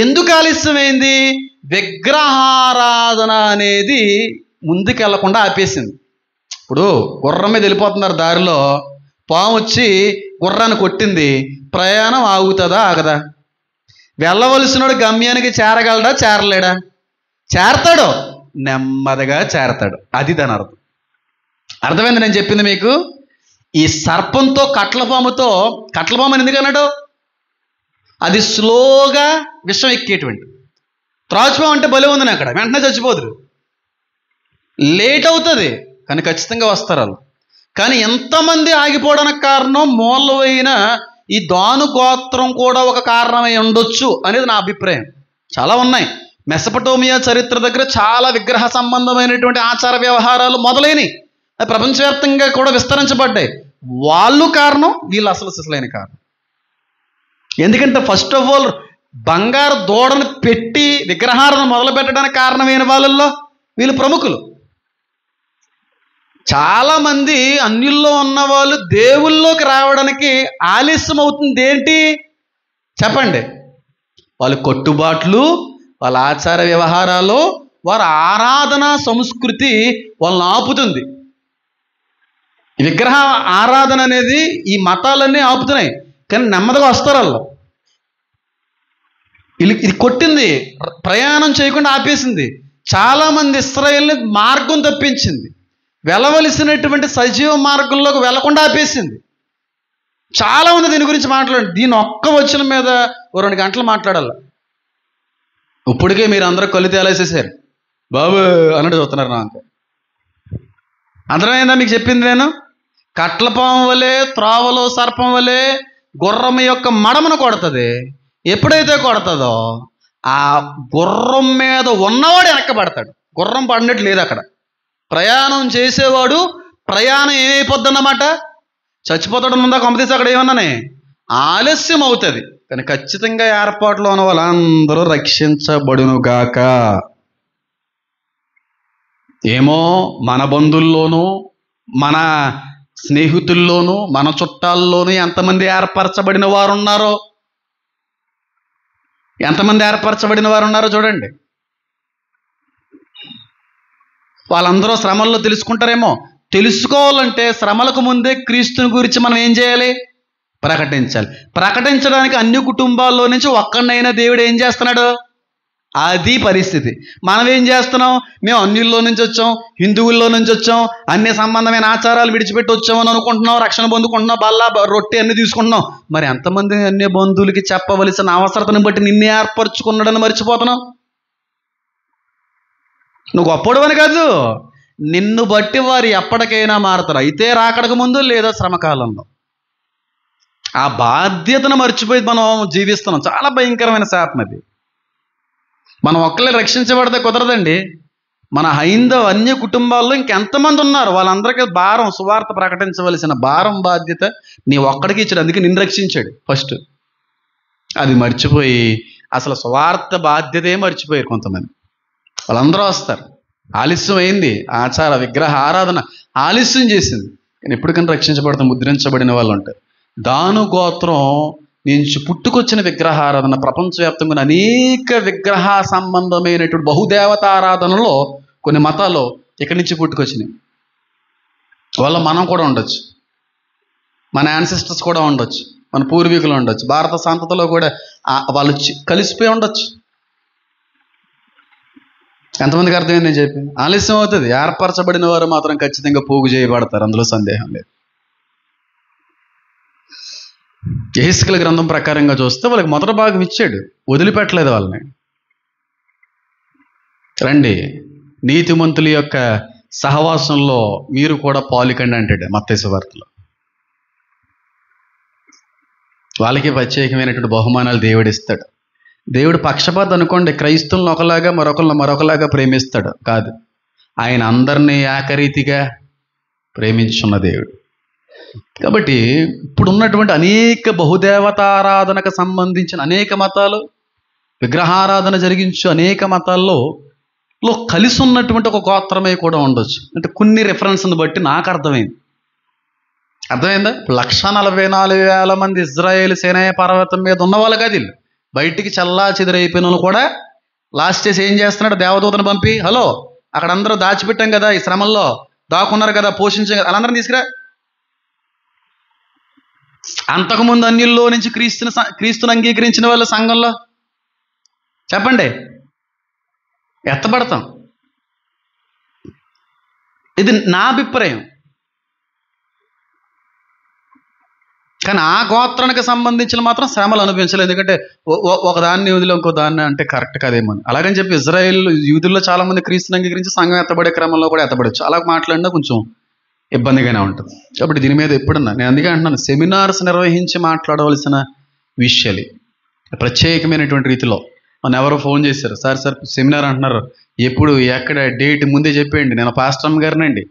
S1: ఎందుకు ఆలస్యమైంది? విగ్రహారాధన అనేది ముందుకు వెళ్లకుండా ఆపేసింది. ఇప్పుడు గుర్రం మీద వెళ్ళిపోతున్నారు, దారిలో పాము వచ్చి గుర్రాన్ని కొట్టింది, ప్రయాణం ఆగుతుందా? ఆగదా? వెళ్ళవలసినోడు గమ్యానికి చేరగలడా? చేరలేడా? చేరతాడు, నెమ్మదిగా చేరతాడు. అది దాని అర్థం. అర్థమైంది నేను చెప్పింది మీకు? ఈ సర్పంతో కట్లపాము అని ఎందుకు అన్నాడు? అది స్లోగా విషం ఎక్కేటువంటి. త్రాచుపాము అంటే బలి ఉందని అక్కడ వెంటనే చచ్చిపోదురు, లేట్ అవుతుంది కానీ ఖచ్చితంగా వస్తారు వాళ్ళు. కానీ ఎంతమంది ఆగిపోవడానికి కారణం మూలమైన ఈ దాను గోత్రం కూడా ఒక కారణమై ఉండొచ్చు అనేది నా అభిప్రాయం. చాలా ఉన్నాయి. మెసపటోమియా చరిత్ర దగ్గర చాలా విగ్రహ సంబంధమైనటువంటి ఆచార వ్యవహారాలు మొదలైనవి ప్రపంచవ్యాప్తంగా కూడా విస్తరించబడ్డాయి. వాళ్ళు కారణం, వీళ్ళు అసలైన కారణం. ఎందుకంటే ఫస్ట్ ఆఫ్ ఆల్ బంగారు దూడను పెట్టి విగ్రహాలను మొదలు పెట్టడానికి కారణమైన వాళ్ళల్లో వీళ్ళు ప్రముఖులు. చాలామంది అన్యుల్లో ఉన్న వాళ్ళు దేవుల్లోకి రావడానికి ఆలస్యం అవుతుంది. ఏంటి చెప్పండి? వాళ్ళ కొట్టుబాట్లు, వాళ్ళ ఆచార వ్యవహారాలు, వారి ఆరాధన సంస్కృతి వాళ్ళని ఆపుతుంది. విగ్రహ ఆరాధన అనేది ఈ మతాలన్నీ ఆపుతున్నాయి, కానీ నెమ్మదిగా వస్తారు వాళ్ళు. ఇది కొట్టింది, ప్రయాణం చేయకుండా ఆపేసింది. చాలామంది ఇశ్రాయేలుని మార్గం తప్పించింది, వెళ్ళవలసినటువంటి సజీవ మార్గంలోకి వెళ్లకుండా ఆపేసింది. చాలా ఉంది దీని గురించి మాట్లాడండి. దీని ఒక్క వచనం మీద 2 గంటలు మాట్లాడాలి. ఇప్పటికే మీరు అందరూ కళ్ళు తేలేసేసారు, బాబు అన్నట్టు చూస్తున్నారు. నాకు అర్థమైందా మీకు చెప్పింది? నేను కట్లపాము వలె, త్రోవలో సర్పం వలె గుర్రం యొక్క మడమను కొడుతుంది. ఎప్పుడైతే కొడుతుందో ఆ గుర్రం మీద ఉన్నవాడు వెనక్కబడతాడు. గుర్రం పడినట్టు లేదు అక్కడ. ప్రయాణం చేసేవాడు ప్రయాణం ఏమైపోద్ది అన్నమాట, చచ్చిపోతాడు. ముందా కంపెనీస్ అక్కడ ఏమన్నానే ఆలస్యం అవుతుంది, కానీ ఖచ్చితంగా ఏర్పాట్లో ఉన్న వాళ్ళందరూ రక్షించబడునుగాక. ఏమో మన బంధువుల్లోనూ, మన స్నేహితుల్లోనూ, మన చుట్టాల్లోనూ ఎంతమంది ఏర్పరచబడిన వారు ఉన్నారో, ఎంతమంది ఏర్పరచబడిన వారు ఉన్నారో చూడండి. వాళ్ళందరూ శ్రమల్లో తెలుసుకుంటారేమో. తెలుసుకోవాలంటే శ్రమలకు ముందే క్రీస్తుని గురించి మనం ఏం చేయాలి? ప్రకటించాలి. ప్రకటించడానికి అన్ని కుటుంబాల్లో నుంచి ఒక్కడినైనా దేవుడు ఏం చేస్తున్నాడు? అది పరిస్థితి. మనం ఏం చేస్తున్నాం? మేము అన్యుల్లో నుంచి వచ్చాం, హిందువుల్లో నుంచి వచ్చాం, అన్ని సంబంధమైన ఆచారాలు విడిచిపెట్టి వచ్చామని అనుకుంటున్నాం, రక్షణ పొందుకుంటున్నాం, బల్లా రొట్టె అన్ని తీసుకుంటున్నాం. మరి ఎంతమంది అన్య బంధువులకి చెప్పవలసిన అవసరతను బట్టి నిన్నే ఏర్పరచుకున్నాడని మర్చిపోతున్నాం. నువ్వు గొప్పడు అని కాదు, నిన్ను బట్టి వారు ఎప్పటికైనా మారుతారు. అయితే రాకడకు ముందు లేదా శ్రమకాలంలో. ఆ బాధ్యతను మర్చిపోయి మనం జీవిస్తున్నాం. చాలా భయంకరమైన శాపం అది. మనం ఒక్కళ్ళే రక్షించబడితే కుదరదండి. మన హైందవ అన్య కుటుంబాల్లో ఇంకెంతమంది ఉన్నారు, వాళ్ళందరికీ భారం, సువార్త ప్రకటించవలసిన భారం, బాధ్యత నీ ఒక్కడికి ఇచ్చాడు. అందుకే నిన్ను రక్షించాడు ఫస్ట్. అది మర్చిపోయి అసలు సువార్త బాధ్యతే మర్చిపోయారు కొంతమంది. వాళ్ళందరూ వస్తారు. ఆలస్యం అయింది, ఆచార విగ్రహ ఆరాధన ఆలస్యం చేసింది, కానీ ఎప్పటికైనా రక్షించబడతాం. ముద్రించబడిన వాళ్ళు ఉంటారు. దాను గోత్రం నుంచి పుట్టుకొచ్చిన విగ్రహారాధన ప్రపంచవ్యాప్తంగా అనేక విగ్రహ సంబంధమైనటువంటి బహుదేవతారాధనలో కొన్ని మతాలు ఇక్కడి నుంచి పుట్టుకొచ్చినాయి. వాళ్ళ మనం కూడా ఉండొచ్చు, మన యాన్సిస్టర్స్ కూడా ఉండొచ్చు, మన పూర్వీకులు ఉండొచ్చు, భారత సంతతిలో కూడా వాళ్ళు కలిసిపోయి ఉండొచ్చు. ఎంతమందికి అర్థమైంది నేను చెప్పి? ఆలస్యం అవుతుంది. ఏర్పరచబడిన వారు మాత్రం ఖచ్చితంగా పోగు చేయబడతారు, అందులో సందేహం లేదు. యెహెజ్కేలు గ్రంథం ప్రకారంగా చూస్తే వాళ్ళకి మొదటి భాగం ఇచ్చాడు, వదిలిపెట్టలేదు వాళ్ళని. రండి, నీతిమంతుల యొక్క సహవాసంలో మీరు కూడా పాలుకండి అంటాడు మత్తయి సువార్తలో. వాళ్ళకి ప్రత్యేకమైనటువంటి బహుమానాలు దేవుడు ఇస్తాడు. దేవుడు పక్షపాత అనుకోండి, క్రైస్తవులను ఒకలాగా మరొకరిని మరొకలాగా ప్రేమిస్తాడు కాదు. ఆయన అందరినీ ఏకరీతిగా ప్రేమించున్న దేవుడు. కాబట్టి ఇప్పుడు ఉన్నటువంటి అనేక బహుదేవతారాధనకు సంబంధించిన అనేక మతాలు, విగ్రహారాధన జరిగించు అనేక మతాల్లో కలిసి ఉన్నటువంటి ఒక గోత్రమే కూడా ఉండొచ్చు. అంటే కొన్ని రిఫరెన్స్ని బట్టి నాకు అర్థమైందా? 144,000 మంది ఇజ్రాయేల్ సేనాయ పర్వతం మీద ఉన్న వాళ్ళు కాదు వీళ్ళు. బయటికి చల్లా చెదిరైపోయిన వాళ్ళు కూడా లాస్ట్ చేసి ఏం చేస్తున్నాడు? దేవదూతను పంపి, హలో అక్కడ అందరూ దాచిపెట్టాం కదా, ఈ శ్రమల్లో దాక్కున్నారు కదా, పోషించాం కదా, వాళ్ళందరం తీసుకురా. అంతకుముందు అన్యుల్లో నుంచి క్రీస్తుని అంగీకరించిన వాళ్ళ సంఘంలో చెప్పండి, ఎత్తబడతాం. ఇది నా అభిప్రాయం. కానీ ఆ గోత్రానికి సంబంధించిన మాత్రం శ్రమలు అనిపించలేదు. ఎందుకంటే ఒక దాన్ని వదిలి ఇంకో దాన్ని అంటే కరెక్ట్ కాదేమో అని. అలాగని చెప్పి ఇజ్రాయేల్ యూదుల్లో చాలా మంది క్రీస్తుని అంగీకరించి సంఘం ఎత్తబడే క్రమంలో కూడా ఎత్తబడచ్చు. అలా మాట్లాడినా కొంచెం ఇబ్బందిగానే ఉంటుంది. కాబట్టి దీని మీద ఎప్పుడన్నా నేను అందుకే అంటున్నాను, సెమినార్స్ నిర్వహించి మాట్లాడవలసిన విషయాలు ప్రత్యేకమైనటువంటి రీతిలో. మన ఎవరో ఫోన్ చేశారు, సార్ సెమినార్ అంటున్నారు, ఎప్పుడు ఎక్కడ డేట్ ముందే చెప్పేయండి, నేను పాస్టర్ గారినండి,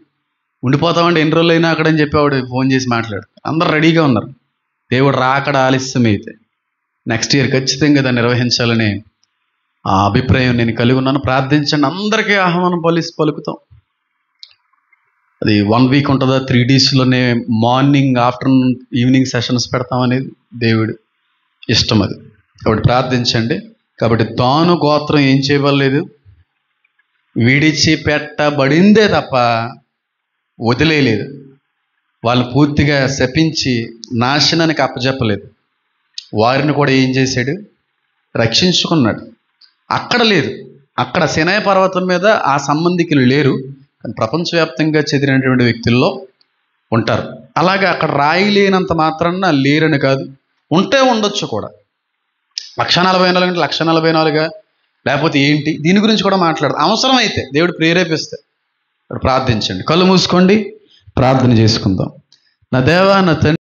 S1: ఉండిపోతామండి ఎన్ని రోజులు అయినా అక్కడ అని చెప్పి ఆవిడ ఫోన్ చేసి మాట్లాడు. అందరు రెడీగా ఉన్నారు. దేవుడు రాకడ ఆలస్యం అయితే నెక్స్ట్ ఇయర్ ఖచ్చితంగా దాన్ని నిర్వహించాలని ఆ అభిప్రాయం నేను కలిగి ఉన్నాను. ప్రార్థించండి, అందరికీ ఆహ్వానం పలుకుతాం. అది 1 వీక్ ఉంటుందా, 3 daysలోనే మార్నింగ్ ఆఫ్టర్నూన్ ఈవినింగ్ సెషన్స్ పెడతామనేది దేవుడు ఇష్టం. అది కాబట్టి ప్రార్థించండి. కాబట్టి దాను గోత్రం ఏం చేయవలేదు, విడిచిపెట్టబడిందే తప్ప వదిలేయలేదు. వాళ్ళు పూర్తిగా శపించి నాశనానికి అప్పచెప్పలేదు. వారిని కూడా ఏం చేశాడు? రక్షించుకున్నాడు. అక్కడ లేదు, అక్కడ సినాయి పర్వతం మీద ఆ సంబంధికులు లేరు, కానీ ప్రపంచవ్యాప్తంగా చెందినటువంటి వ్యక్తుల్లో ఉంటారు. అలాగే అక్కడ రాయి లేనంత మాత్రాన లేరని కాదు, ఉంటే ఉండొచ్చు కూడా. 144 అంటే 144 లేకపోతే ఏంటి, దీని గురించి కూడా మాట్లాడదు. అవసరం అయితే దేవుడు ప్రేరేపిస్తే ప్రార్థించండి. కళ్ళు మూసుకోండి, ప్రార్థన చేసుకుందాం. నా దేవా, నా తండ్రి.